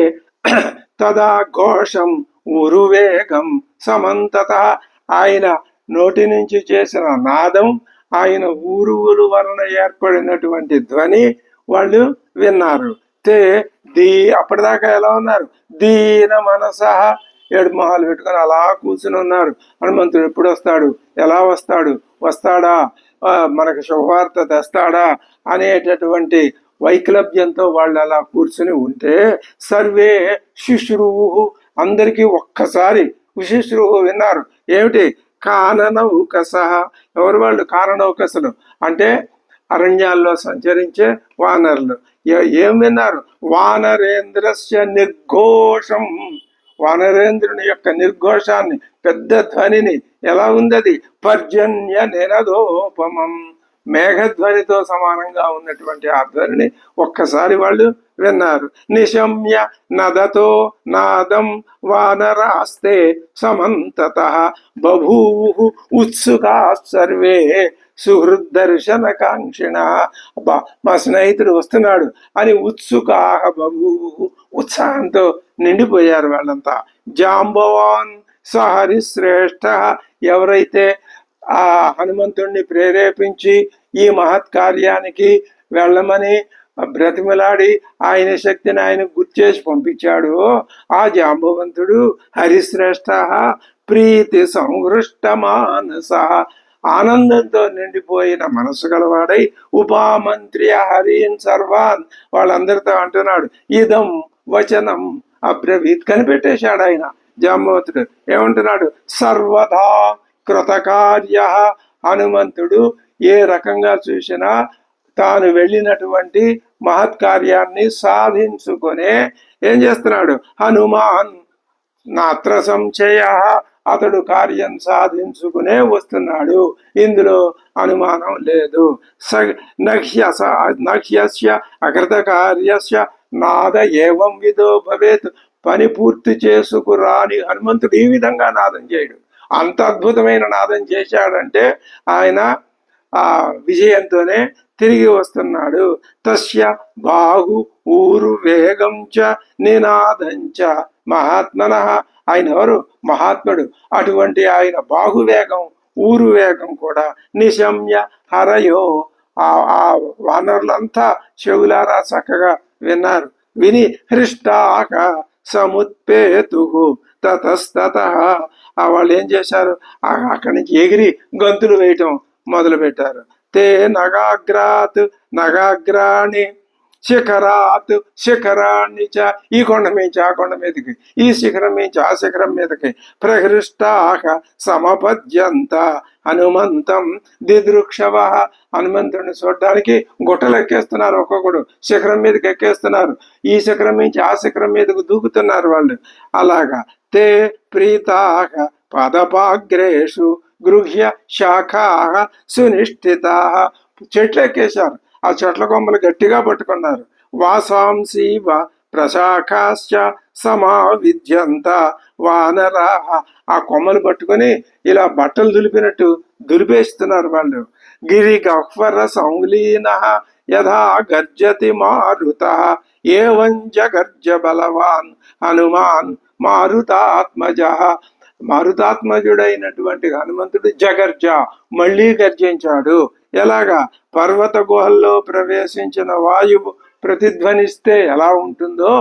తదా ఘోషం ఉరువేగం సమంతత. ఆయన నోటి నుంచి చేసిన నాదం, ఆయన ఊరువులు వలన ఏర్పడినటువంటి ధ్వని వాళ్ళు విన్నారు. తే దీ అప్పటిదాకా ఎలా ఉన్నారు? దీన మనస, ఏడు మొహాలు పెట్టుకొని అలా కూర్చుని ఉన్నారు. హనుమంతుడు ఎప్పుడు వస్తాడు, ఎలా వస్తాడు, వస్తాడా, మనకు శుభవార్త తెస్తాడా అనేటటువంటి వైక్లభ్యంతో వాళ్ళు అలా కూర్చుని ఉంటే, సర్వే శుశ్రూహు, అందరికీ ఒక్కసారి శుశ్రూహు విన్నారు. ఏమిటి? కాననౌకస. ఎవరు వాళ్ళు? కాననౌకసులు అంటే అరణ్యాల్లో సంచరించే వానరులు. ఏం విన్నారు? వానరేంద్రస్య నిర్ఘోషం, వానరేంద్రుని యొక్క నిర్ఘోషాన్ని, పెద్ద ధ్వనిని. ఎలా ఉంది అది? పర్జన్య నినదోపమం, మేఘధ్వనితో సమానంగా ఉన్నటువంటి ఆ ధ్వనిని ఒక్కసారి వాళ్ళు విన్నారు. నిశమ్య నదతో నాదం వానరాస్తే సమంతత బభూవు ఉత్సుకా సర్వే సుహృద్దర్శన కాంక్షిణ. అబ్బా, మా స్నేహితుడు వస్తున్నాడు అని ఉత్సుకాహ బభూవు, ఉత్సాహంతో నిండిపోయారు వాళ్ళంతా. జాంబవాన్ సహరిశ్రేష్ఠ, ఎవరైతే ఆ హనుమంతుణ్ణి ప్రేరేపించి ఈ మహత్కార్యానికి వెళ్ళమని బ్రతిమలాడి ఆయన శక్తిని ఆయన గుర్చేసి పంపించాడు ఆ జాంబవంతుడు హరిశ్రేష్ఠ ప్రీతి సంహృష్ట మానస, ఆనందంతో నిండిపోయిన మనసు గలవాడై ఉపామంత్రి హరిన్ సర్వాన్, వాళ్ళందరితో అంటున్నాడు ఇదం వచనం అబ్రవీత్, కనిపెట్టేశాడు ఆయన జాంబవంతుడు. ఏమంటున్నాడు? సర్వదా కృతకార్య, హనుమంతుడు ఏ రకంగా చూసినా తాను వెళ్ళినటువంటి మహత్కార్యాన్ని సాధించుకొనే ఏం చేస్తున్నాడు? హనుమాన్ నాత్ర సంశయ, అతడు కార్యం సాధించుకునే వస్తున్నాడు, ఇందులో అనుమానం లేదు. నహ్యస్య అకృత కార్యస్య నాద ఏవం విధో భవేత్, పని పూర్తి చేసుకురాని హనుమంతుడు ఈ విధంగా నాదం చేయడు. అంత అద్భుతమైన నాదం చేశాడంటే ఆయన ఆ విజయంతోనే తిరిగి వస్తున్నాడు. తస్య బాహు ఊరు వేగం చ నినాదంచ మహాత్మన, ఆయన ఎవరు? మహాత్ముడు. అటువంటి ఆయన బాహువేగం, ఊరు వేగం కూడా నిశమ్య హరయో, ఆ వానరులంతా చెవులారా చక్కగా విన్నారు. విని హృష్టాక సముత్పేతు తతస్తత, వాళ్ళు ఏం చేశారు? అక్కడి నుంచి ఎగిరి గంతులు వేయటం మొదలు పెట్టారు. తే నగాగ్రాత్ నగాగ్రాణి శిఖరాత్ శిఖరాన్ని చ, ఈ కొండ మించి ఆ కొండ మీదకి, ఈ శిఖరం మించి ఆ శిఖరం మీదకి ప్రహృష్టాహ సమపద్యంత హనుమంతం దిదృక్షవ, హనుమంతుడిని చూడడానికి గుట్టలు ఎక్కేస్తున్నారు, ఒక్కొక్కడు శిఖరం మీదకి ఎక్కేస్తున్నారు, ఈ శిఖరం నుంచి ఆ శిఖరం మీదకు దూకుతున్నారు వాళ్ళు. అలాగా తే ప్రీతాహ పదపాగ్రేషు గృహ్య శాఖాహ సునిష్ఠితాహ, చెట్లు ఎక్కేశారు, ఆ చెట్ల కొమ్మలు గట్టిగా పట్టుకున్నారు. వాసాంసీవ ప్రశాఖాశ్చ సమావిద్యంత వానరాహ, ఆ కొమ్మలు పట్టుకొని ఇలా బట్టలు దులిపినట్టు దులిపేస్తున్నారు వాళ్ళు. గిరి గహ్వర సంలీన యథా గర్జతి మారుత ఏవం జగర్జ బలవాన్ హనుమాన్ మారుతాత్మజ, మారుతాత్మజుడైనటువంటి హనుమంతుడు జగర్జ, మళ్ళీ గర్జించాడు. ఎలాగా? పర్వత గుహల్లో ప్రవేశించిన వాయువు ప్రతిధ్వనిస్తే ఎలా ఉంటుందో,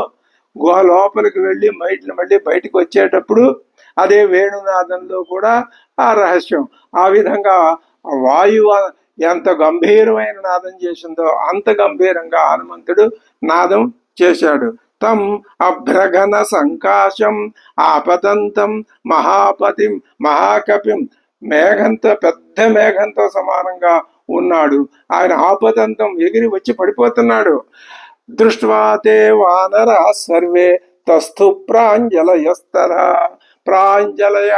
గుహ లోపలికి వెళ్ళి మళ్ళీ బయటికి వచ్చేటప్పుడు అదే వేణునాదంలో కూడా ఆ రహస్యం. ఆ విధంగా వాయువు ఎంత గంభీరమైన నాదం చేసిందో అంత గంభీరంగా హనుమంతుడు నాదం చేశాడు. తం అభ్రగణ సంకాశం ఆపతంతం మహాపతిం మహాకపిం, మేఘంతో, పెద్ద మేఘంతో సమానంగా ఉన్నాడు ఆయన. ఆపతంతం, ఎగిరి వచ్చి పడిపోతున్నాడు. దృష్ట్వాతే వానర సర్వే తస్థు ప్రాంజలయస్తర, ప్రాంజలయ,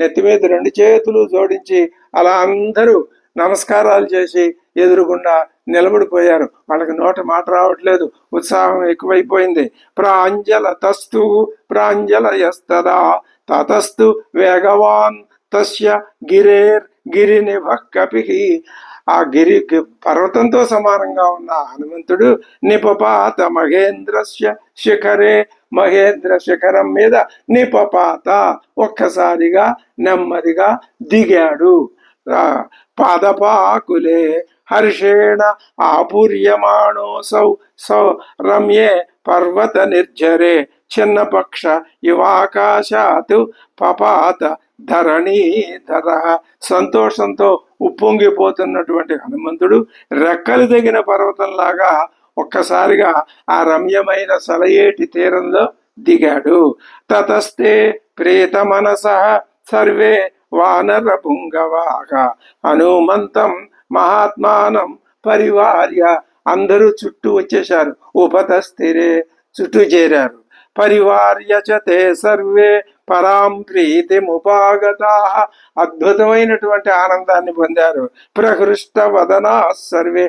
నెత్తి మీద రెండు చేతులు జోడించి అలా అందరూ నమస్కారాలు చేసి ఎదురుగుండా నిలబడిపోయారు. వాళ్ళకి నోట మాట రావట్లేదు, ఉత్సాహం ఎక్కువైపోయింది. ప్రాంజల తస్తు ప్రాంజలయస్తదా తతస్తు వేగవాన్ తస్య గిరేర్ గిరినిభ కపి, ఆ పర్వతంతో సమానంగా ఉన్న హనుమంతుడు నిపపాత మహేంద్రస్య శిఖరే, మహేంద్ర శిఖరం మీద నిపపాత ఒక్కసారిగా నెమ్మదిగా దిగాడు. పాదపాకులే హర్షేణ ఆపూర్యమాణోసౌ సౌ రమ్యే పర్వత నిర్జరే చిన్నపక్ష ఇవాకాశాత్ పపాత ధరణీధర. సంతోషంతో ఉప్పొంగిపోతున్నటువంటి హనుమంతుడు రెక్కలు తెగిన పర్వతంలాగా ఒక్కసారిగా ఆ రమ్యమైన సలయేటి తీరంలో దిగాడు. తతస్తే ప్రేత మనస సర్వే వానర పుంగవాగ హనుమంతం మహాత్మానం పరివార్య. అందరూ చుట్టూ వచ్చేశారు. ఉపతస్థిరే, చుట్టూ చేరారు. పరివార్య చతే సర్వే పరాం ప్రీతిముపాగతా. అద్భుతమైనటువంటి ఆనందాన్ని పొందారు. ప్రహృష్ట వదనా సర్వే,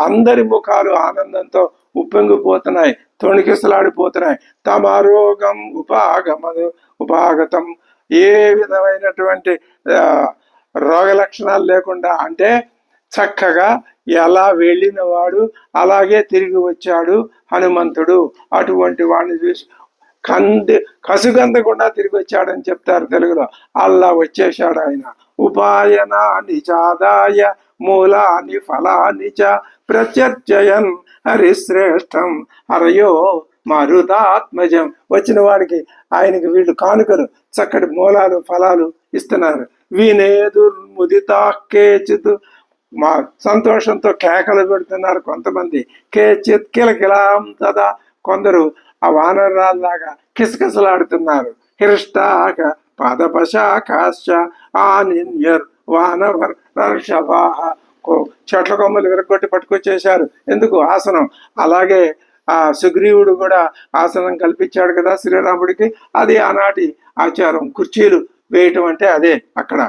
అందరి ముఖాలు ఆనందంతో ఉప్పొంగిపోతున్నాయి, తొణికిసలాడిపోతున్నాయి. తమారోగం ఉపాగతం, ఏ విధమైనటువంటి రోగ లక్షణాలు లేకుండా, అంటే చక్కగా ఎలా వెళ్ళిన వాడు అలాగే తిరిగి వచ్చాడు హనుమంతుడు. అటువంటి వాడిని చూసి కసుగందకుండా తిరిగి వచ్చాడని చెప్తారు తెలుగులో. అలా వచ్చేశాడు ఆయన. ఉపాయనాని చాదాయ మూలాని ఫలాని చ ప్రచర్చయన్ హరిశ్రేష్టం హరయో మరుతాత్మజం. వచ్చిన వాడికి ఆయనకి వీళ్ళు కానుకలు, చక్కటి మూలాలు ఫలాలు ఇస్తున్నారు. వినేదుర్ముదితా కేచిత్, మా సంతోషంతో కేకలు పెడుతున్నారు కొంతమంది. కేచిత్ కిలకిలాం తదా, కొందరు ఆ వానరాల్లాగా కిసకిసలాడుతున్నారు. హృష్టాక పాదపశాఖాశ్చ ఆనిన్యర్ వానవర్షభాః. చెట్ల కొమ్మలు విరగొట్టి పట్టుకొచ్చేశారు. ఎందుకు? ఆసనం. అలాగే ఆ సుగ్రీవుడు కూడా ఆసనం కల్పించాడు కదా శ్రీరాముడికి. అది ఆనాటి ఆచారం. కుర్చీలు వేయటం అంటే అదే అక్కడ.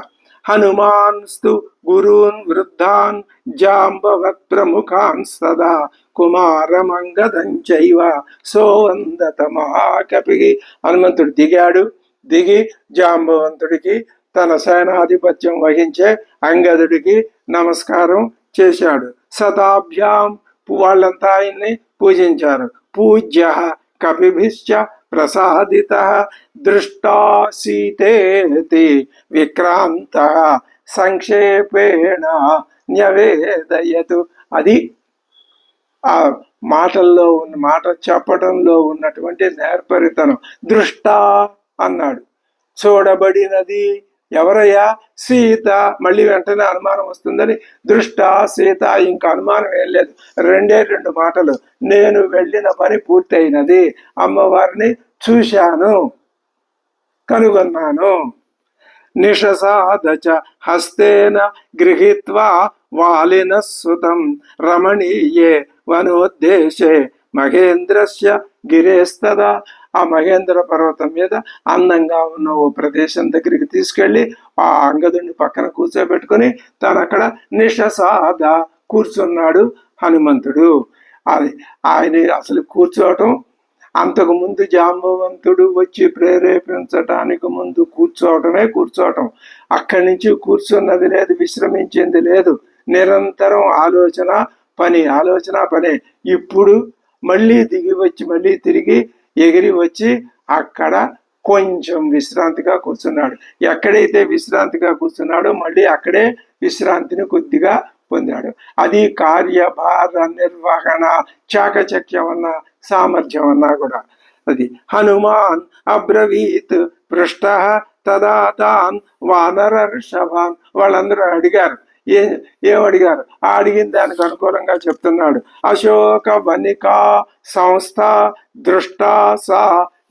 హనుమాన్స్తు గురూన్ వృద్ధాన్ జాంబవత్ ప్రముఖాన్ సదా కుమారమంగదంచైవ సోవందత మహాకపి. హనుమంతుడు దిగాడు. దిగి జాంబవంతుడికి, తన సేనాధిపత్యం వహించే అంగదుడికి నమస్కారం చేశాడు. శతాభ్యాం, వాళ్ళంతా ఆయన్ని పూజించారు. పూజ్య కపిభిశ్చ ప్రసాదిత దృష్టా సీతేతి విక్రాంత సంక్షేపేణ న్యవేదయతు. అది ఆ మాటల్లో ఉన్న, మాట చెప్పటంలో ఉన్నటువంటి నేర్పరితనం. దృష్టా అన్నాడు, చూడబడినది. ఎవరయ్యా? సీత. మళ్ళీ వెంటనే అనుమానం వస్తుందని దృష్టా సీత. ఇంకా అనుమానం ఏం లేదు, రెండే రెండు మాటలు. నేను వెళ్ళిన పని పూర్తయినది, అమ్మవారిని చూశాను, కనుగొన్నాను. నిషసాదచ హస్తేన గృహీత్వా వాలిన సుతం రమణీయే వనోద్దేశే మహేంద్రస్య గిరేస్తదా. ఆ మహేంద్ర పర్వతం మీద అందంగా ఉన్న ఓ ప్రదేశం దగ్గరికి తీసుకెళ్లి ఆ అంగదుడిని పక్కన కూర్చోబెట్టుకుని తను అక్కడ నిషసాద కూర్చున్నాడు హనుమంతుడు. అది ఆయన అసలు కూర్చోవటం, అంతకు ముందు జాంబవంతుడు వచ్చి ప్రేరేపించటానికి ముందు కూర్చోవటం. అక్కడి నుంచి కూర్చున్నది లేదు, విశ్రమించింది లేదు. నిరంతరం ఆలోచన పనే. ఇప్పుడు మళ్ళీ దిగి వచ్చి మళ్ళీ తిరిగి ఎగిరి వచ్చి అక్కడ కొంచెం విశ్రాంతిగా కూర్చున్నాడు. ఎక్కడైతే విశ్రాంతిగా కూర్చున్నాడో మళ్ళీ అక్కడే విశ్రాంతిని కొద్దిగా పొందాడు. అది కార్యభార నిర్వహణ, చాకచక్యం అన్న, సామర్థ్యం అన్నా కూడా అది. హనుమాన్ అబ్రవీత్ పృష్ట తదా తాన్ వానరర్షభాన్. వాళ్ళందరూ అడిగారు. ఏమడిగారు? అడిగిన దానికి అనుకూలంగా చెప్తున్నాడు. అశోక వనికా సంస్థ దృష్టా సా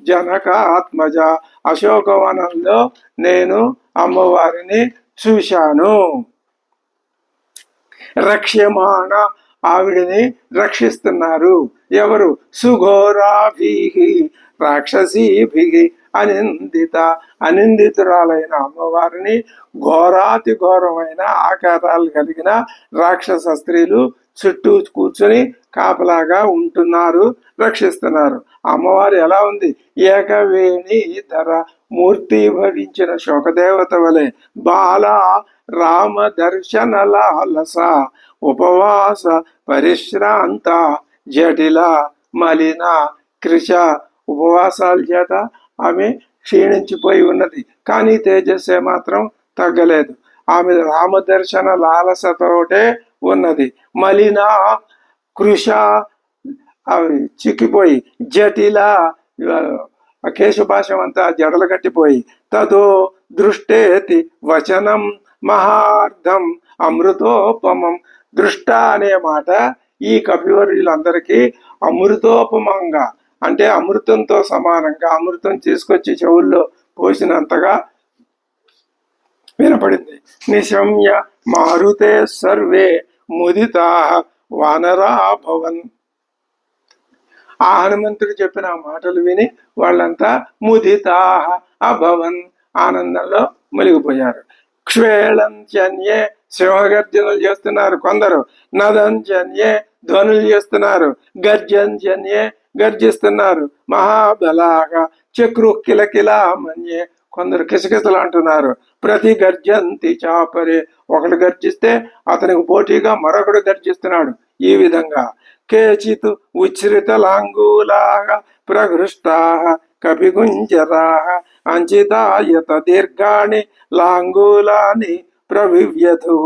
జనకాత్మజ. అశోకవనంలో నేను అమ్మవారిని చూశాను. రక్ష్యమాణ, ఆవిడని రక్షిస్తున్నారు. ఎవరు? సుఘోరాభిహి రాక్షసీభిహి అనిందితురాలైన అమ్మవారిని ఘోరాతి ఘోరమైన ఆకారాలు కలిగిన రాక్షస స్త్రీలు చుట్టూ కూర్చొని కాపలాగా ఉంటున్నారు, రక్షిస్తున్నారు. అమ్మవారు ఎలా ఉంది? ఏకవేణి ధర మూర్తి భవించిన శోకదేవత వలె బాల రామ దర్శన లాలస ఉపవాస పరిశ్రాంత జటిల మలిన కృష. ఉపవాసాల చేత ఆమె క్షీణించిపోయి ఉన్నది, కానీ తేజస్సే మాత్రం తగ్గలేదు. ఆమె రామదర్శన లాలసతోటే ఉన్నది. మలిన కృష అవి చిక్కిపోయి, జటిల కేశపాశం అంతా జడలు కట్టిపోయి, తదో దృష్టేతి వచనం మహార్థం అమృతోపమం. దృష్ట అనే మాట ఈ కపివర్యులందరికీ అమృతోపమంగా, అంటే అమృతంతో సమానంగా, అమృతం తీసుకొచ్చి చెవుల్లో పోసినంతగా వినపడింది. నిశమ్య మారుతే సర్వే ముదితా వానరా భవన్. ఆ హనుమంతుడు చెప్పిన మాటలు విని వాళ్ళంతా ముదితా అభవన్, ఆనందంలో మునిగిపోయారు. క్షేళంచన్యే సింహగర్జనలు చేస్తున్నారు కొందరు, నదంచన్యే ధ్వనులు చేస్తున్నారు, గర్జంచన్యే గర్జిస్తున్నారు, మహాబలాగా చక్రు కిలకిలా మన్యే కొందరు కిసకిసలు అంటున్నారు. ప్రతి గర్జంతి చాపరే, ఒకడు గర్జిస్తే అతనికి పోటీగా మరొకడు గర్జిస్తున్నాడు. ఈ విధంగా కేచిత్ ఉచ్ఛ్రిత లాంగూలాగా ప్రహృష్టా కపిగుంజరా అంచితాయత దీర్ఘాణి లాంగూలాని ప్రవివ్యధు.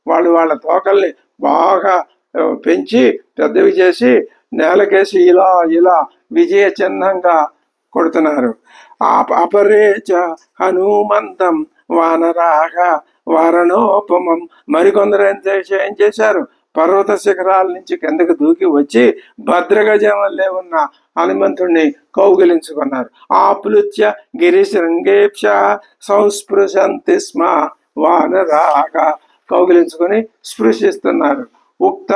వాళ్ళు వాళ్ళ తోకల్ని బాగా పెంచి పెద్దవి చేసి నేలకేసి ఇలా ఇలా విజయ చిహ్నంగా కొడుతున్నారు. అపరేచ హనుమంతం వానరాగ వారణోపమం. మరికొందరు ఏం చేశారు? పర్వత శిఖరాల నుంచి కిందకు దూకి వచ్చి భద్రగజం వల్లే ఉన్న హనుమంతుడిని కౌగిలించుకున్నారు. ఆప్లుత్య గిరిశృంగేక్ష సంస్పృశంతి స్మ వానరాగ, కౌగిలించుకొని స్పృశిస్తున్నారు. ఉక్త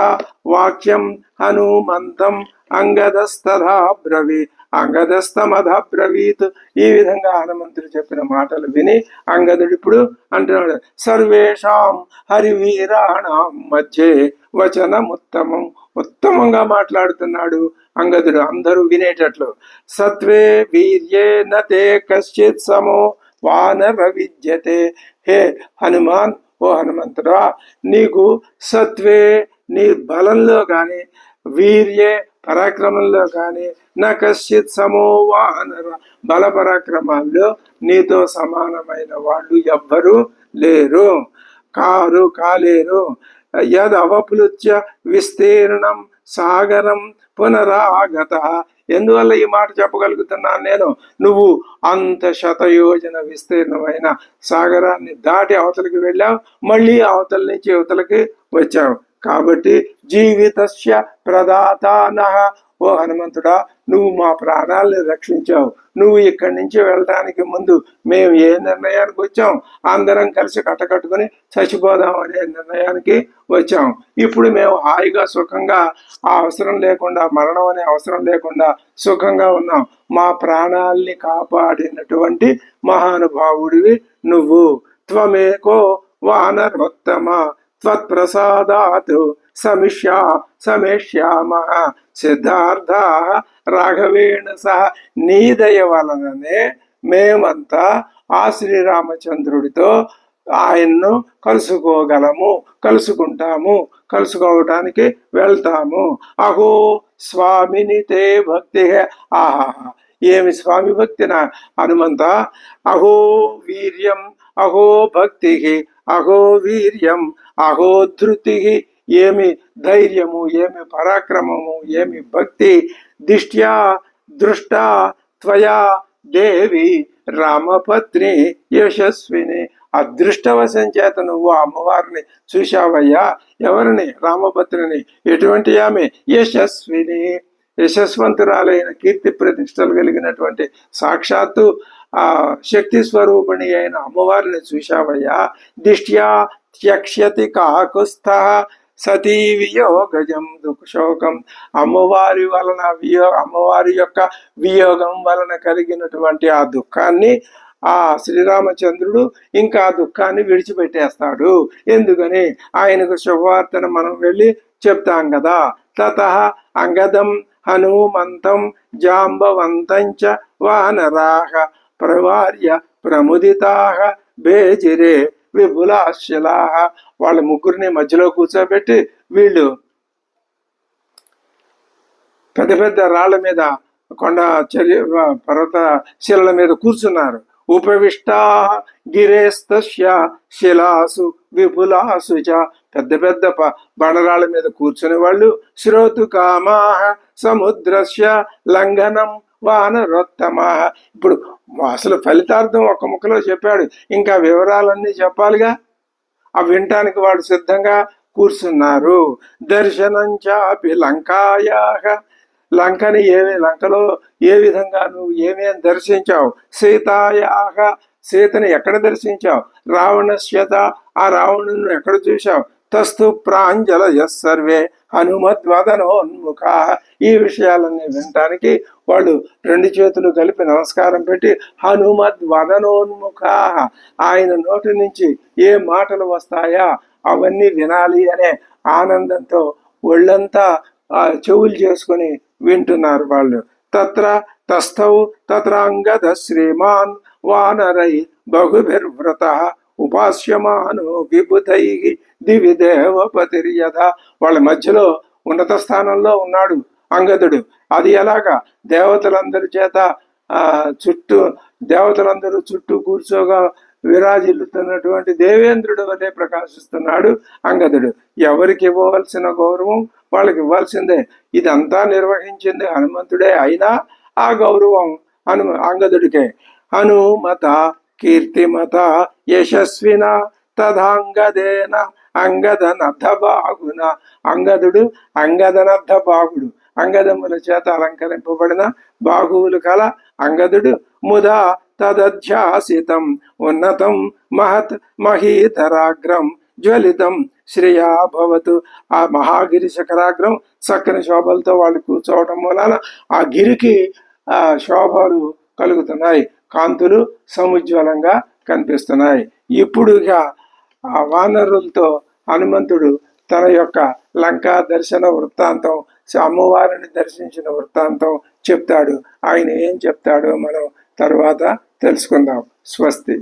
వాక్యం హనుమంతం అంగదస్తథా బ్రవీ అంగదస్తమధ బ్రవీత్. ఈ విధంగా హనుమంతుడు చెప్పిన మాటలు విని అంగదుడు ఇప్పుడు అంటున్నాడు, సర్వేషాం హరివీరాణం మధ్యే వచనముత్తమం. ఉత్తమంగా మాట్లాడుతున్నాడు అంగదుడు, అందరూ వినేటట్లు. సత్వే వీర్యే నతే కశ్చిత్ సమో వానర విద్యతే. హే హనుమాన్, ఓ హనుమంతుడా, నీకు సత్వే నీ బలంలో కానీ, వీర్యే పరాక్రమంలో కానీ, నా కశ్చిత్ సమో వానర బల పరాక్రమాల్లో నీతో సమానమైన వాళ్ళు ఎవ్వరూ లేరు, కాలేరు. యద్ అవప్లుత్య విస్తీర్ణం సాగరం పునరాగత. ఎందువల్ల ఈ మాట చెప్పగలుగుతున్నాను నేను? నువ్వు అంత శతయోజన విస్తీర్ణమైన సాగరాన్ని దాటి అవతలికి వెళ్ళావు, మళ్ళీ అవతల నుంచి అవతలకి వచ్చావు. కాబట్టి జీవితస్య ప్రదాతానః, ఓ హనుమంతుడా, నువ్వు మా ప్రాణాలను రక్షించావు. నువ్వు ఇక్కడి నుంచి వెళ్ళడానికి ముందు మేము ఏ నిర్ణయానికి వచ్చాం? అందరం కలిసి కట్టకట్టుకుని చచ్చిపోదాం అనే నిర్ణయానికి వచ్చాం. ఇప్పుడు మేము హాయిగా సుఖంగా, ఆ అవసరం లేకుండా, మరణం అనే అవసరం లేకుండా సుఖంగా ఉన్నాం. మా ప్రాణాల్ని కాపాడినటువంటి మహానుభావుడివి నువ్వు. త్వమేకో వానరోత్తమ త్వత్ప్రసాదాత్ సమేష్యామః సిద్ధార్థ రాఘవేణ సహ. నీ దయ వలననే మేమంతా ఆ శ్రీరామచంద్రుడితో ఆయన్ను కలుసుకుంటాము, కలుసుకోవటానికి వెళ్తాము. అహో స్వామిని తే భక్తి. ఆహా, ఏమి స్వామి భక్తి నా హనుమంత! అహో వీర్యం, అహో భక్తి, అహో వీర్యం, అహో ధృతి. ఏమి ధైర్యము, ఏమి పరాక్రమము, ఏమి భక్తి! దిష్ట్యా దృష్ట త్వయా దేవి రామపత్ని యశస్విని. అదృష్టవశం చేత నువ్వు అమ్మవారిని చూశావయ్యా. ఎవరిని? రామపత్రిని. ఎటువంటి ఆమె? యశస్విని, యశస్వంతురాలైన, కీర్తి ప్రతిష్టలు కలిగినటువంటి సాక్షాత్తు ఆ శక్తి స్వరూపిణి అయిన అమ్మవారిని చూశావయ్యా. దిష్ట్యా త్యక్ష్యతి కాకుస్థ సతీ వియోగజం దుఃఖశోకం. అమ్మవారి వలన అమ్మవారి యొక్క వియోగం వలన కలిగినటువంటి ఆ దుఃఖాన్ని ఆ శ్రీరామచంద్రుడు ఇంకా దుఃఖాన్ని విడిచిపెట్టేస్తాడు. ఎందుకని? ఆయనకు శుభవార్తను మనం వెళ్ళి చెప్తాం కదా. తత అంగదం హనుమంతం జాంబవంతంచ వానరాహ ప్రవార్య ప్రముదితాహ బేజిరే విపులాశిలాహ. వాళ్ళ ముగ్గురిని మధ్యలో కూర్చోబెట్టి వీళ్ళు పెద్ద పెద్ద రాళ్ల మీద, కొండ పర్వత శిలల మీద కూర్చున్నారు. ఉపవిష్టా గిరేస్తస్య శిలాసు విపులాసు చ. పెద్ద పెద్ద బండరాళ్ళ మీద కూర్చుని వాళ్ళు శ్రోతు కామాహ సముద్రస్య లంఘనం వానరోత్తమా. ఇప్పుడు అసలు ఫలితార్థం ఒక ముక్కలో చెప్పాడు, ఇంకా వివరాలన్నీ చెప్పాలిగా. అవి వినటానికి వాడు సిద్ధంగా కూర్చున్నారు. దర్శనం చాపి లంకాయాహ. లంకలో ఏ విధంగా నువ్వు ఏమేం దర్శించావు? సీతాయాహ. సీతని ఎక్కడ దర్శించావు? రావణశ్యత. ఆ రావణుని ఎక్కడ చూశావు? తస్తు ప్రాంజల సర్వే హనుమద్వదనోన్ముఖ. ఈ విషయాలన్నీ వినటానికి వాళ్ళు రెండు చేతులు కలిపి నమస్కారం పెట్టి హనుమద్వదనోన్ముఖ, ఆయన నోటి నుంచి ఏ మాటలు వస్తాయా అవన్నీ వినాలి అనే ఆనందంతో ఒళ్ళంతా చెవులు చేసుకుని వింటున్నారు వాళ్ళు. తస్థౌ తత్రాంగద శ్రీమాన్ వానరై బహుభిర్వ్రత ఉపాస్యమానో విబుధై దివి దేవపతిర్యథ. వాళ్ళ మధ్యలో ఉన్నత స్థానంలో ఉన్నాడు అంగదుడు. అది ఎలాగా? దేవతలందరి చేత దేవతలందరూ చుట్టూ కూర్చోగా విరాజిల్లుతున్నటువంటి దేవేంద్రుడు వలె ప్రకాశిస్తున్నాడు అంగదుడు. ఎవరికి ఇవ్వవలసిన గౌరవం వాళ్ళకి ఇవ్వాల్సిందే. ఇదంతా నిర్వహించింది హనుమంతుడే, అయినా ఆ గౌరవం అంగదుడికే. హనుమత కీర్తిమత యశస్విన తదాంగదేన అంగదనర్థ బాగున. అంగదుడు అంగదనర్థ బాగుడు, అంగదముల చేత అలంకరింపబడిన బాహువులు కల అంగదుడు. ముదా తదధ్యాసితం ఉన్నతం మహత్ మహీధరాగ్రం జ్వలితం శ్రేయా భవతు. ఆ మహాగిరి శిఖరాగ్రం చక్కని శోభలతో వాళ్ళు కూర్చోవటం వలన ఆ గిరికి శోభలు కలుగుతున్నాయి, కాంతులు సముజ్వలంగా కనిపిస్తున్నాయి. ఇప్పుడుగా ఆ వానరులతో హనుమంతుడు తన యొక్క లంకా దర్శన వృత్తాంతం, అమ్మవారిని దర్శించిన వృత్తాంతం చెప్తాడు. ఆయన ఏం చెప్తాడో మనం తరువాత తెలుసుకుందాం. స్వస్తి.